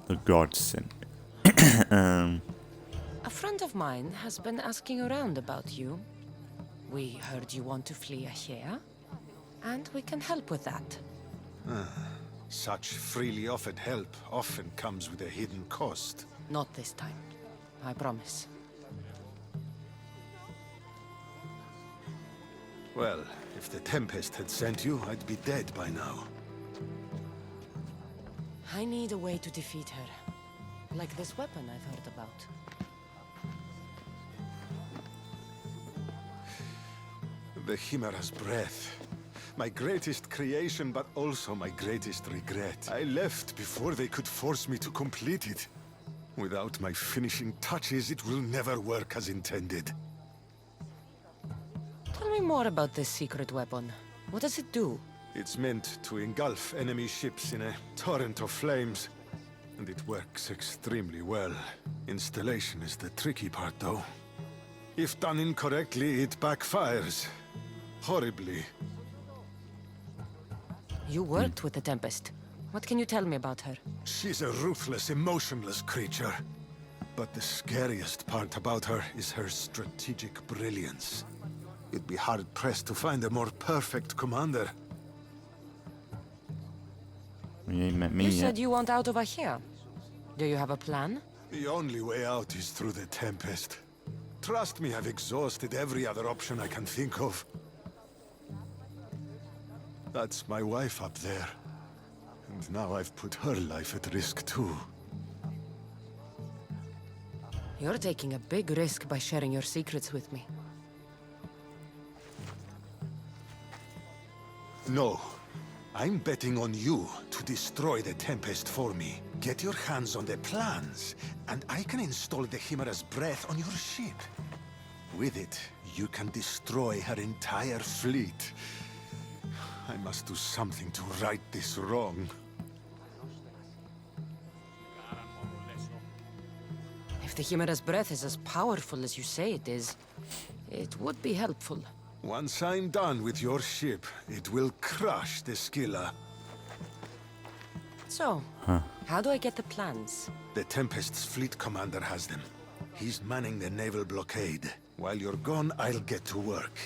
The gods sent A friend of mine has been asking around about you. We heard you want to flee Achaea, and we can help with that. Such freely offered help often comes with a hidden cost. Not this time. I promise. Well, if the Tempest had sent you, I'd be dead by now. I need a way to defeat her. Like this weapon I've heard about. The Chimera's breath. My greatest creation, but also my greatest regret. I left before they could force me to complete it. Without my finishing touches, it will never work as intended. Tell me more about this secret weapon. What does it do? It's meant to engulf enemy ships in a torrent of flames. And it works extremely well. Installation is the tricky part, though. If done incorrectly, it backfires. Horribly. You worked with the Tempest. What can you tell me about her? She's a ruthless, emotionless creature. But the scariest part about her is her strategic brilliance. You'd be hard-pressed to find a more perfect commander. You ain't met me You yet. said you want out of here. Do you have a plan? The only way out is through the Tempest. Trust me, I've exhausted every other option I can think of. That's my wife up there. And now I've put her life at risk too. You're taking a big risk by sharing your secrets with me. No. I'm betting on you to destroy the Tempest for me. Get your hands on the plans, and I can install the Chimera's breath on your ship. With it, you can destroy her entire fleet. I must do something to right this wrong. If the Chimera's breath is as powerful as you say it is, it would be helpful. Once I'm done with your ship, it will crush the Skilla. So, how do I get the plans? The Tempest's fleet commander has them. He's manning the naval blockade. While you're gone, I'll get to work.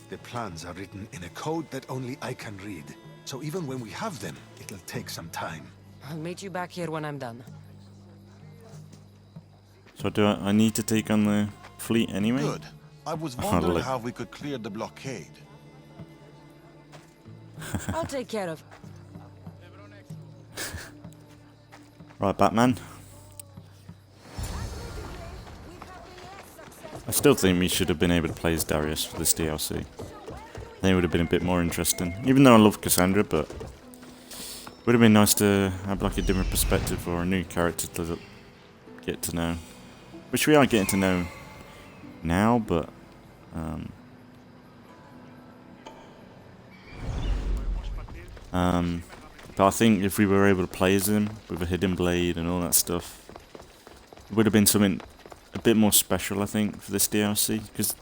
The plans are written in a code that only I can read. So even when we have them, it'll take some time. I'll meet you back here when I'm done. So do I need to take on the fleet anyway? Good. I was wondering how we could clear the blockade. I'll take care of. Right, Batman. I still think we should have been able to play as Darius for this DLC. I think it would have been a bit more interesting. Even though I love Kassandra, but it would have been nice to have like a different perspective or a new character to get to know. Which we are getting to know now, but I think if we were able to play as him with a hidden blade and all that stuff, it would have been something a bit more special, I think, for this DLC. Because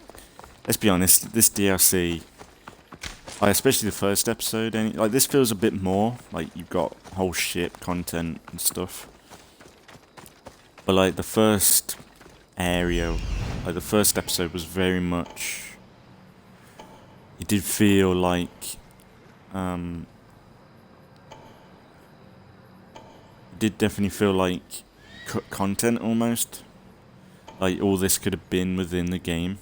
let's be honest, this DLC, especially the first episode, like this feels a bit more like you've got whole ship content and stuff. But like the first area, like the first episode was very much, it did feel like it did definitely feel like content almost, like all this could have been within the game,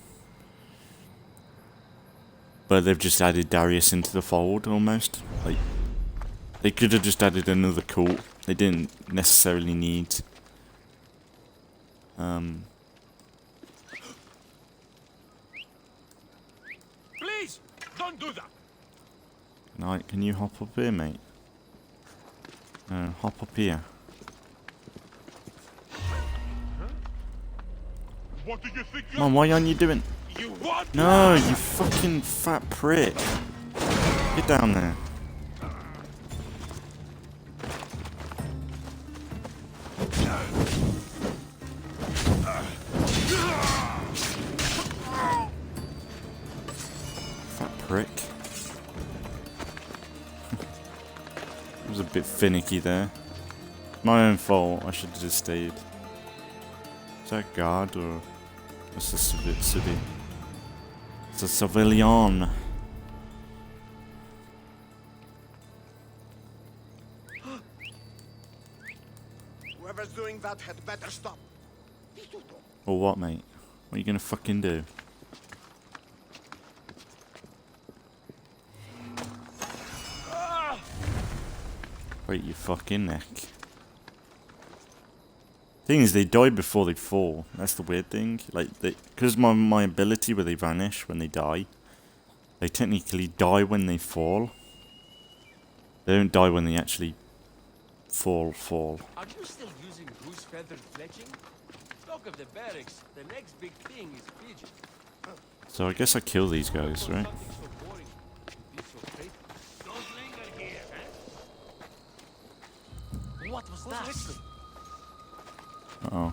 but they've just added Darius into the fold almost. Like they could have just added another cult. They didn't necessarily need Please, don't do that. Knight, can you hop up here, mate? Hop up here. What do you think Come on, why aren't you doing? You want? No, you fucking fat prick. Get down there. Fat prick. It was a bit finicky there. My own fault, I should have just stayed. Is that a guard or it's a civilian? It's a civilian. Whoever's doing that had better stop. Or what, mate? What are you gonna fucking do? Break your fucking neck. Thing is, they die before they fall. That's the weird thing. Like, because my ability where they vanish when they die, they technically die when they fall. They don't die when they actually fall. Are you still using goose feathered fletching? Talk of the barracks, the next big thing is pigeon. So I guess I kill these guys, right? What was that? Uh-oh.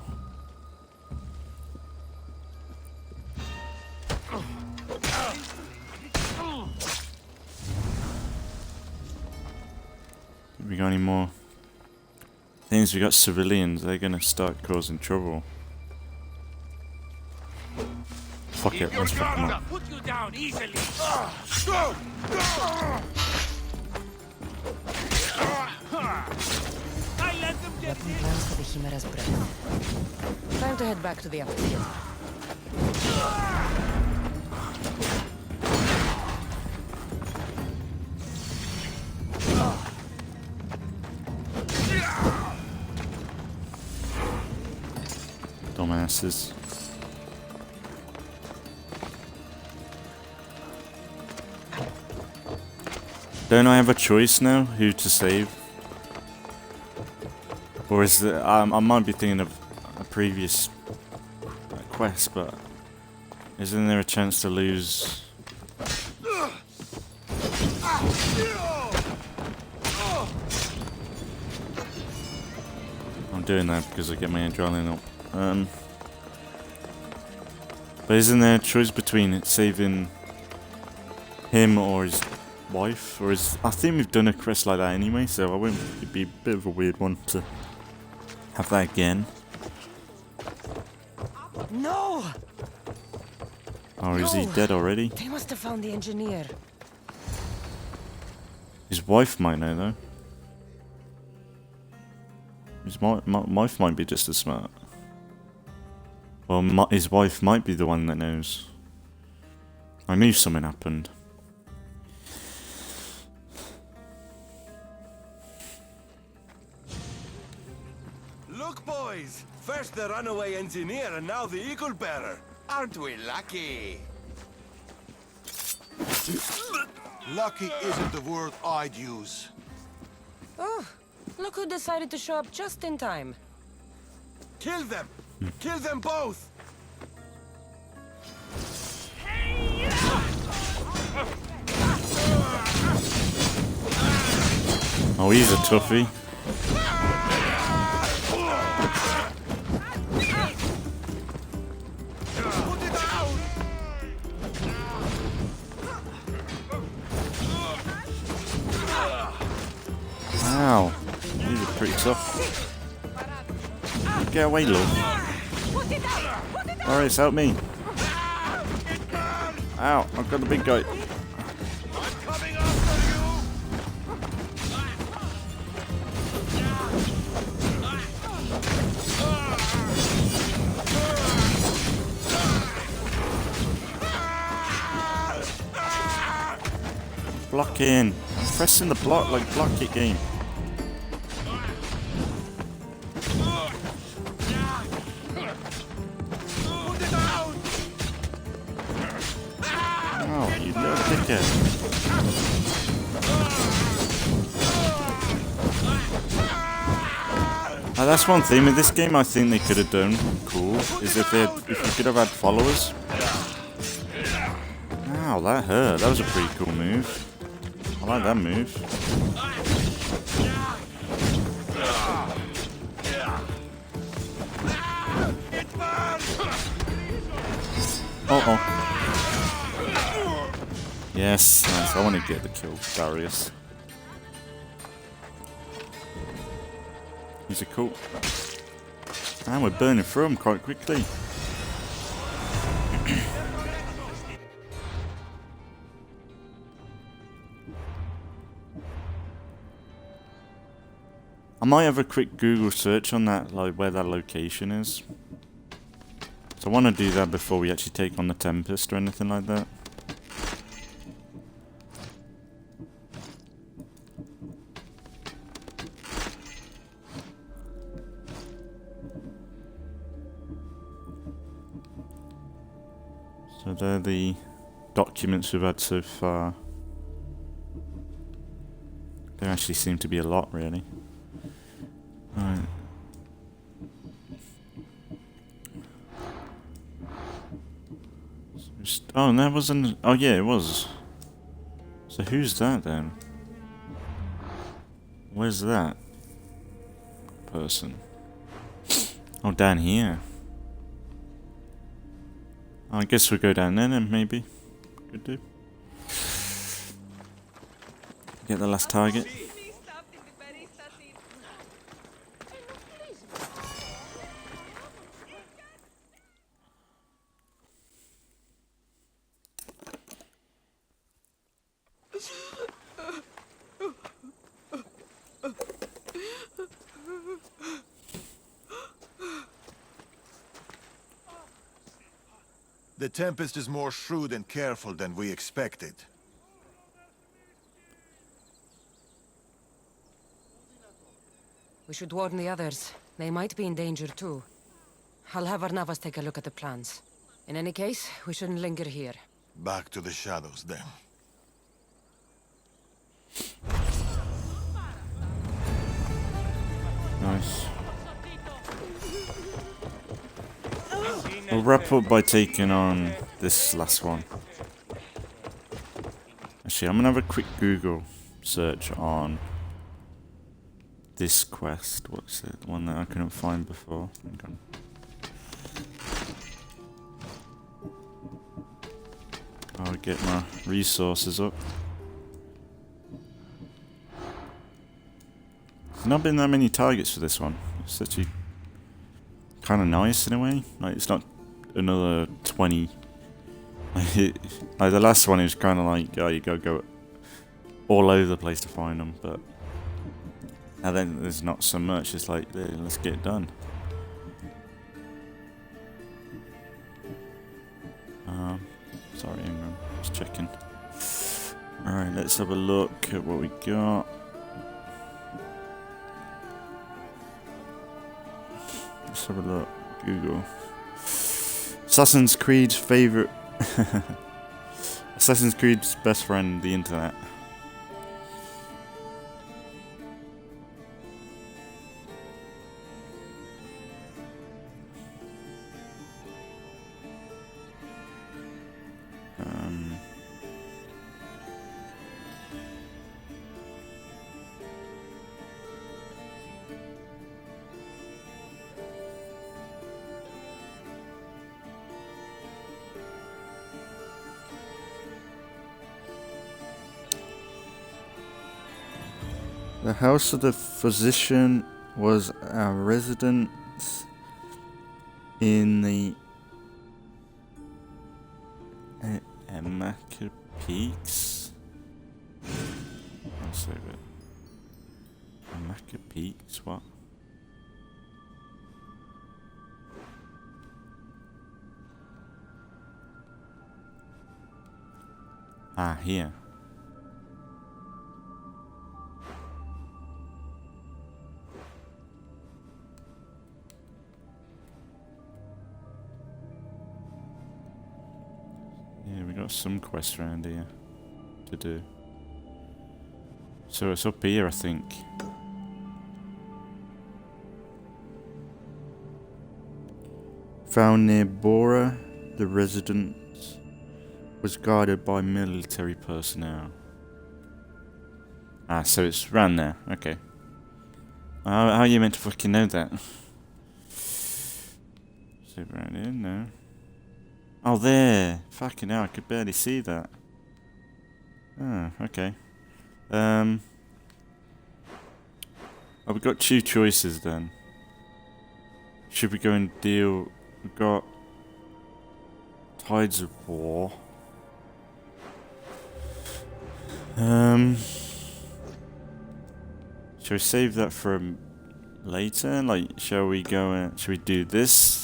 We got any more things? We got civilians. They're gonna start causing trouble. fuck it, let's fuck him up. Put you down easily. I let them get Weapon plans for the Chimera's breath. Time to head back to the outfield. Dumbasses. Don't I have a choice now who to save? Or is it, I might be thinking of a previous quest, but isn't there a chance to lose? I'm doing that because I get my adrenaline up. But isn't there a choice between saving him or his wife? Or is, I think we've done a quest like that anyway, so I won't, it'd be a bit of a weird one to have that again. No! Or is he dead already? They must have found the engineer. His wife might know though. His wife might be just as smart. Well, his wife might be the one that knows. I knew something happened. Look, boys! First the runaway engineer and now the eagle bearer. Aren't we lucky? Lucky isn't the word I'd use. Oh, look who decided to show up just in time. Kill them! Kill them both! Oh, he's a toughie. Wow, these are pretty tough. Get away, love. Alright, help me. Ow, I've got the big guy. Blocking. I'm pressing the block like block it game. Oh, you little dickhead. That's one thing with this game I think they could have done cool, is if you could have had followers. Ow, that hurt. That was a pretty cool move. I like that move. Uh-oh. Yes, nice. I want to get the kill, Darius. These are cool. And we're burning through them quite quickly. I might have a quick Google search on that, like where that location is. So I want to do that before we actually take on the Tempest or anything like that. So they're the documents we've had so far. There actually seem to be a lot, really. Right. Oh, and that wasn't. Oh, yeah, it was. So who's that then? Where's that person? Oh, down here. Oh, I guess we'll go down there then, maybe. Could do. Get the last target. The Tempest is more shrewd and careful than we expected. We should warn the others. They might be in danger too. I'll have Arnavas take a look at the plans. In any case, we shouldn't linger here. Back to the shadows, then. Nice. We'll wrap up by taking on this last one. Actually, I'm gonna have a quick Google search on this quest. What's it? The one that I couldn't find before. Hang on. I'll get my resources up. There's not been that many targets for this one. It's actually kind of nice in a way. Like, it's not another 20. Like the last one is kind of like, oh, you gotta go all over the place to find them. But now then, there's not so much. It's like, yeah, let's get it done. Sorry, Ingram. Just checking. Alright, let's have a look at what we got. Let's have a look. Google. Assassin's Creed's favourite... Assassin's Creed's best friend, the internet. The house of the physician was a residence in the Emaka Peaks. I'll save it. Emaka Peaks, what? Ah, here. Yeah, we got some quests around here to do. So it's up here, I think. Found near Bora, the residence was guarded by military personnel. Ah, so it's round there. Okay. How are you meant to fucking know that? Is it around here? No. Oh, there! Fucking hell, I could barely see that. Oh, okay. Oh, we've got two choices then. Should we go and deal... We've got... Tides of War. Shall we save that for later? Like, shall we go and... Shall we do this?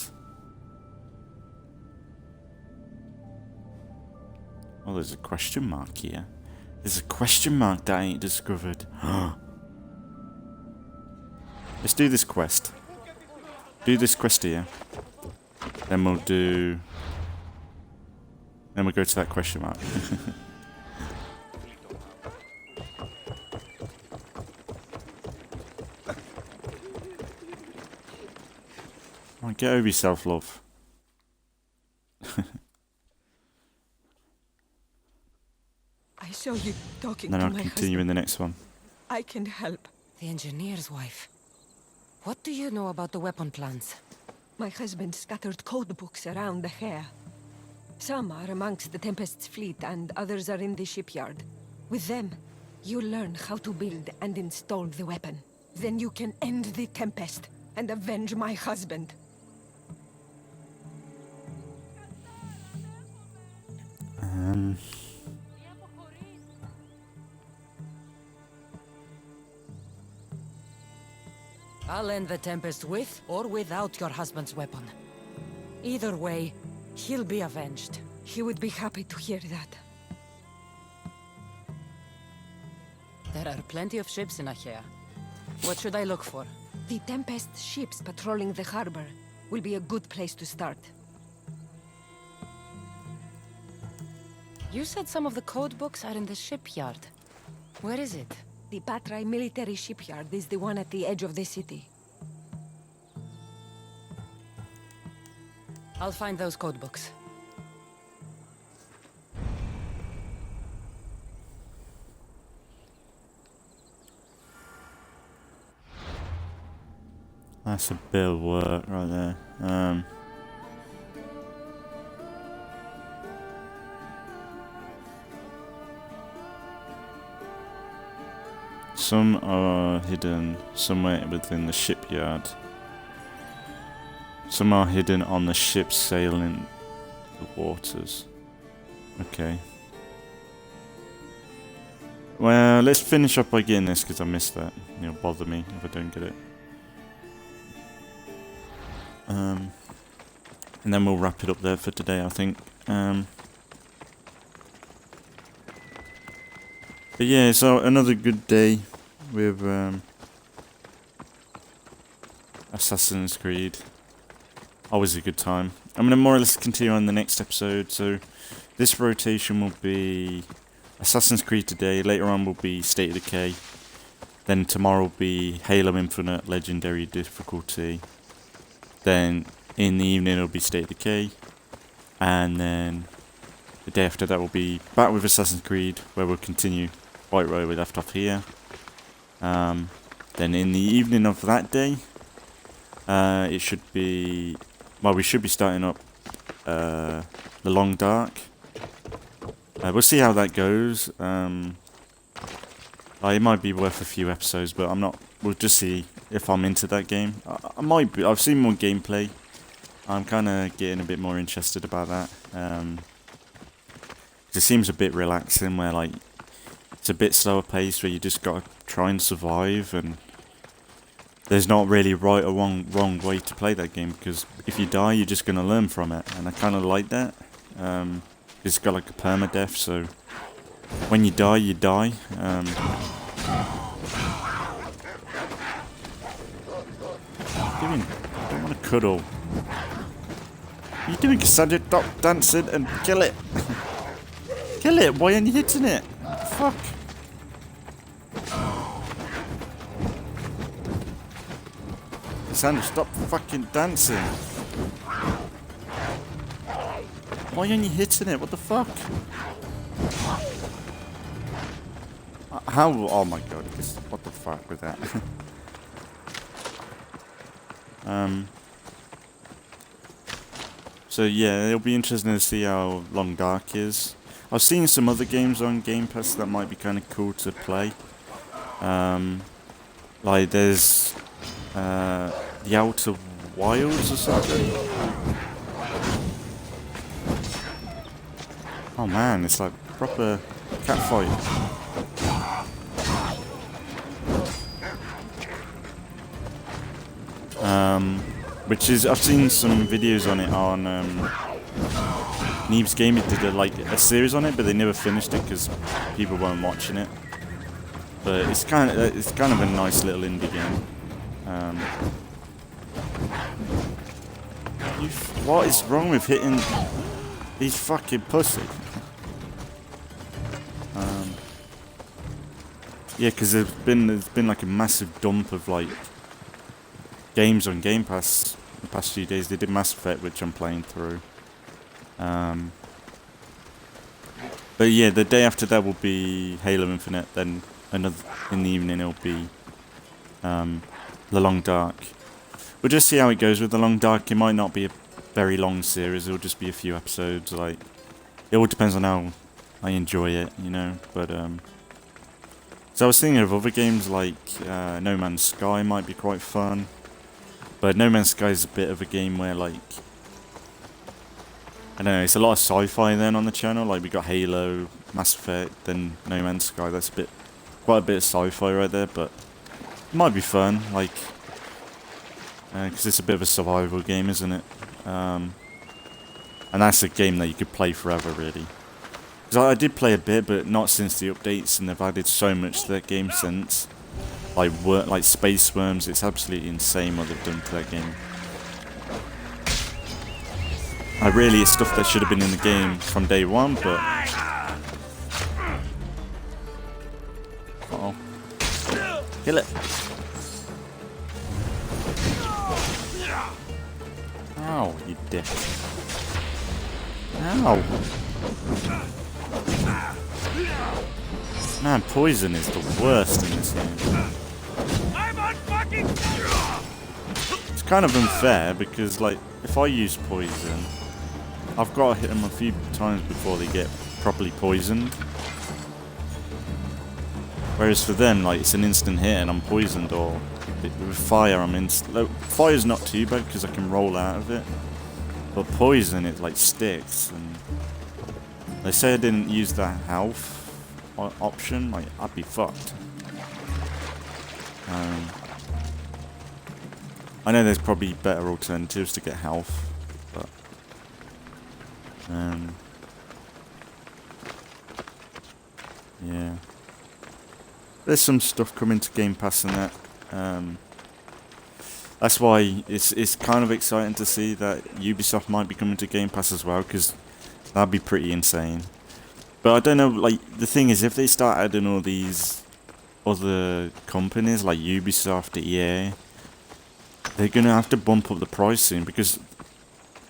Oh, there's a question mark here. There's a question mark that I ain't discovered. Let's do this quest. Do this quest here. Then we'll do... Then we'll go to that question mark. Oh, get over yourself, love. I saw you talking Then to I'll my continue in the next one. I can help. The engineer's wife. What do you know about the weapon plans? My husband scattered code books around the hair. Some are amongst the Tempest's fleet and others are in the shipyard. With them, you learn how to build and install the weapon. Then you can end the Tempest and avenge my husband. I'll end the Tempest with or without your husband's weapon. Either way, He'll be avenged. He would be happy to hear that. There are plenty of ships in Achaea. What should I look for? The Tempest ships patrolling the harbor will be a good place to start. You said some of the code books are in the shipyard. Where is it? The Patrai military shipyard is the one at the edge of the city. I'll find those code books. That's a bit of work right there. Some are hidden somewhere within the shipyard. Some are hidden on the ship sailing the waters. Okay. Well, let's finish up by getting this because I missed that. It'll bother me if I don't get it. And then we'll wrap it up there for today, I think. But yeah, so another good day with Assassin's Creed. Always a good time. I'm going to more or less continue on the next episode. So this rotation will be Assassin's Creed today. Later on will be State of Decay. Then tomorrow will be Halo Infinite Legendary difficulty. Then in the evening it'll be State of Decay. And then the day after that will be back with Assassin's Creed, where we'll continue right where we left off here. Then in the evening of that day, it should be... Well, we should be starting up The Long Dark. We'll see how that goes. It might be worth a few episodes, but I'm not... We'll just see if I'm into that game. I might be. I've seen more gameplay. I'm kind of getting a bit more interested about that. It seems a bit relaxing, where like it's a bit slower paced, where you just gotta try and survive, and there's not really right or wrong way to play that game, because if you die, you're just gonna learn from it, and I kind of like that. It's got like a permadeath, so when you die, you die. What are you doing? I don't want to cuddle. What are you doing, Kassandra? Stop dancing and kill it. Kill it. Why aren't you hitting it? Fuck. Kassandra, stop fucking dancing. Why aren't you hitting it? What the fuck? How? Oh my god. What the fuck with that? So yeah, it'll be interesting to see how Long Dark is. I've seen some other games on Game Pass that might be kind of cool to play. Like there's The Outer Wilds or something. Oh man, it's like proper catfight. Which is, I've seen some videos on it on Neeb's Game. It did a series on it, but they never finished it because people weren't watching it. But it's kind of a nice little indie game. What is wrong with hitting these fucking pussy? Yeah, because there's been like a massive dump of like games on Game Pass the past few days. They did Mass Effect, which I'm playing through. But yeah, the day after that will be Halo Infinite. Then another in the evening it'll be The Long Dark. We'll just see how it goes with The Long Dark. It might not be a very long series. It'll just be a few episodes. Like it all depends on how I enjoy it, you know. But so I was thinking of other games like No Man's Sky might be quite fun. But No Man's Sky is a bit of a game where, like, I don't know, it's a lot of sci-fi then on the channel. Like, we got Halo, Mass Effect, then No Man's Sky. That's quite a bit of sci-fi right there, but it might be fun, like, because it's a bit of a survival game, isn't it? And that's a game that you could play forever, really. Because I did play a bit, but not since the updates, and they've added so much to that game since. Like space worms, it's absolutely insane what they've done to that game. Really, it's stuff that should have been in the game from day one, but... Uh-oh. Kill it. Ow, you dick. Ow. Man, poison is the worst in this game. It's kind of unfair because, like, if I use poison, I've got to hit them a few times before they get properly poisoned. Whereas for them, like, it's an instant hit and I'm poisoned, or with fire, I'm instant. Fire's not too bad because I can roll out of it. But poison, it, like, sticks. And they say I didn't use that health option, like, I'd be fucked. I know there's probably better alternatives to get health, but yeah, there's some stuff coming to Game Pass and that. That's why it's kind of exciting to see that Ubisoft might be coming to Game Pass as well, because that'd be pretty insane. But I don't know, like, the thing is, if they start adding all these other companies like Ubisoft, EA, they're going to have to bump up the pricing, because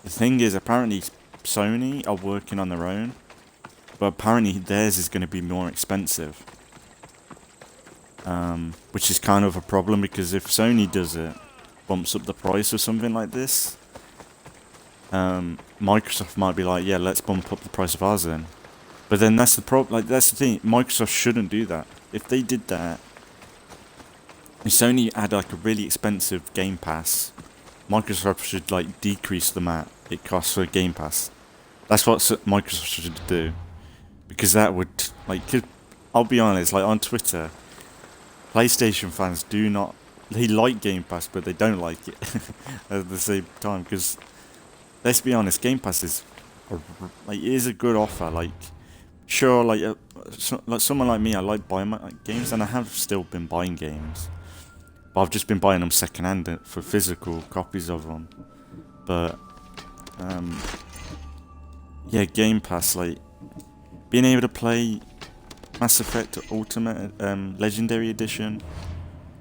the thing is, apparently Sony are working on their own, but apparently theirs is going to be more expensive. Which is kind of a problem, because if Sony does it, bumps up the price or something like this, Microsoft might be like, yeah, let's bump up the price of ours then. But then that's the problem. Like, that's the thing. Microsoft shouldn't do that. If they did that, if Sony had like a really expensive Game Pass, Microsoft should like decrease the amount it costs for Game Pass. That's what Microsoft should do, because that would, like, I'll be honest, like on Twitter, PlayStation fans do not, they like Game Pass, but they don't like it at the same time. Because let's be honest, Game Pass is it is a good offer. Like, sure, like someone like me, I like buying my games, and I have still been buying games, but I've just been buying them secondhand for physical copies of them. But yeah, Game Pass, like being able to play Mass Effect Ultimate Legendary Edition.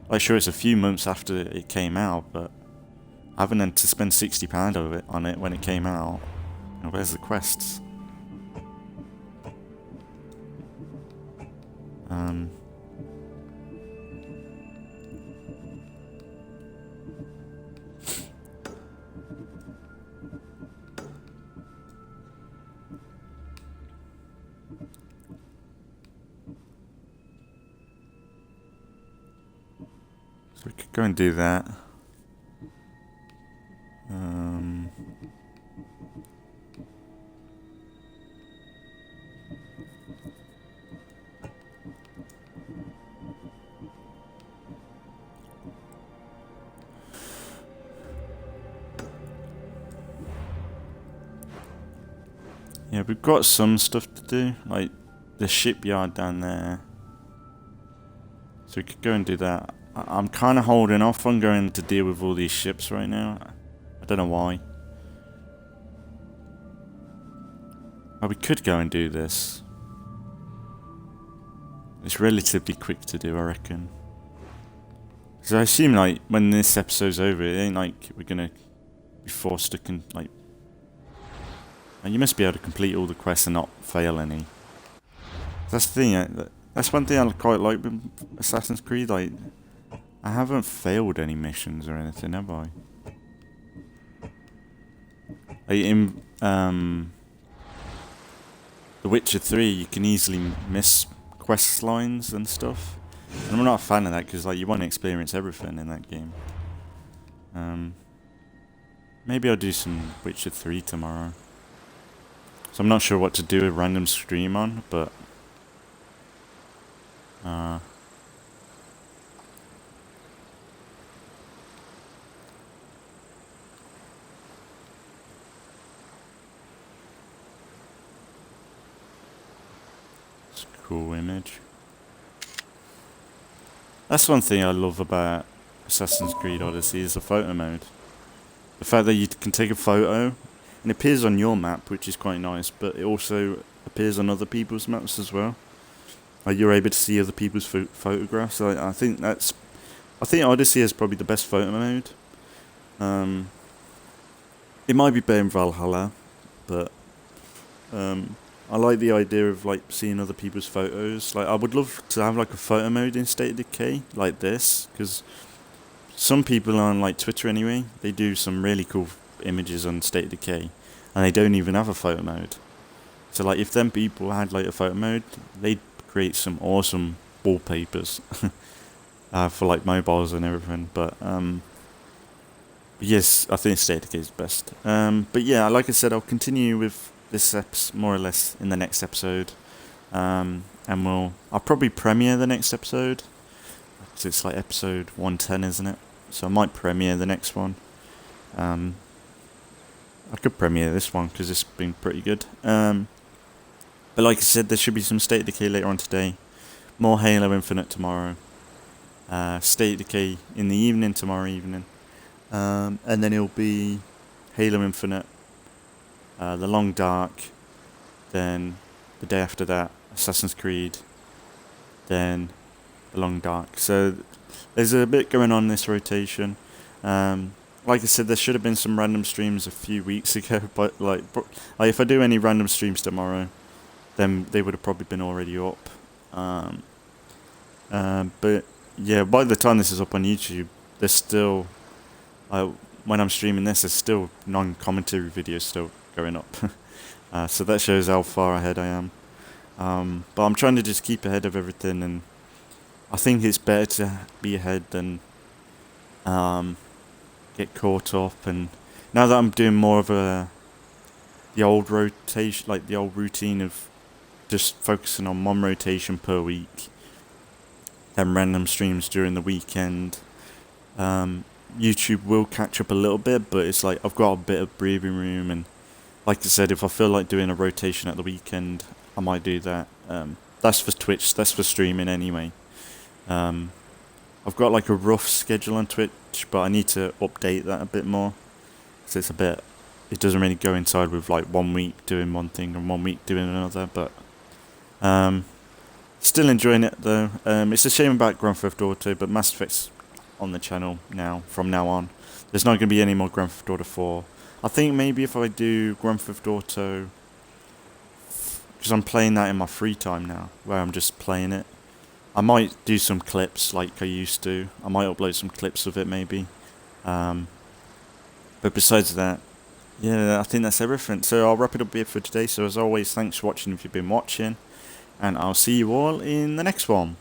Like, sure, it's a few months after it came out, but I haven't had to spend £60 on it when it came out. And where's the quests? So we could go and do that. Yeah, we've got some stuff to do, like the shipyard down there. So we could go and do that. I'm kind of holding off on going to deal with all these ships right now. I don't know why. Oh, we could go and do this. It's relatively quick to do, I reckon. Because I assume, like, when this episode's over, it ain't like we're gonna be forced to and you must be able to complete all the quests and not fail any. That's the thing. That's one thing I quite like with Assassin's Creed. Like, I haven't failed any missions or anything, have I? Like in The Witcher 3, you can easily miss quest lines and stuff. And I'm not a fan of that, because like, you want to experience everything in that game. Maybe I'll do some Witcher 3 tomorrow. So I'm not sure what to do a random stream on, but It's a cool image. That's one thing I love about Assassin's Creed Odyssey is the photo mode. The fact that you can take a photo and it appears on your map, which is quite nice, but it also appears on other people's maps as well. Like you're able to see other people's photographs. I think Odyssey is probably the best photo mode. It might be better in Valhalla, but I like the idea of like seeing other people's photos. Like I would love to have like a photo mode in State of Decay like this, because some people on like Twitter anyway, they do some really cool images on State of Decay, and they don't even have a photo mode. So like if them people had like a photo mode, they'd create some awesome wallpapers for like mobiles and everything. But yes, I think State of Decay is best. But yeah, like I said, I'll continue with this more or less in the next episode, and I'll probably premiere the next episode, because it's like episode 110, isn't it? So I might premiere the next one. I could premiere this one because it's been pretty good. But like I said, there should be some State of Decay later on today, more Halo Infinite tomorrow, State of Decay in the evening tomorrow evening, and then it'll be Halo Infinite, The Long Dark, then the day after that Assassin's Creed, then The Long Dark. So there's a bit going on in this rotation. Like I said, there should have been some random streams a few weeks ago, but like if I do any random streams tomorrow, then they would have probably been already up. But yeah, by the time this is up on YouTube, there's still, when I'm streaming this, there's still non-commentary videos still going up. So that shows how far ahead I am. But I'm trying to just keep ahead of everything, and I think it's better to be ahead than get caught up. And now that I'm doing more of the old rotation, like the old routine of just focusing on one rotation per week, and random streams during the weekend, YouTube will catch up a little bit, but it's like I've got a bit of breathing room, and like I said, if I feel like doing a rotation at the weekend, I might do that. That's for Twitch, that's for streaming anyway. I've got like a rough schedule on Twitch, but I need to update that a bit more, so it doesn't really go inside with like 1 week doing one thing and 1 week doing another. But still enjoying it though. It's a shame about Grand Theft Auto, but Mass Effect's on the channel now, from now on. There's not going to be any more Grand Theft Auto 4. I think maybe if I do Grand Theft Auto, because I'm playing that in my free time now, where I'm just playing it, I might do some clips like I used to. I might upload some clips of it maybe. But besides that, yeah, I think that's everything. So I'll wrap it up here for today. So as always, thanks for watching if you've been watching, and I'll see you all in the next one.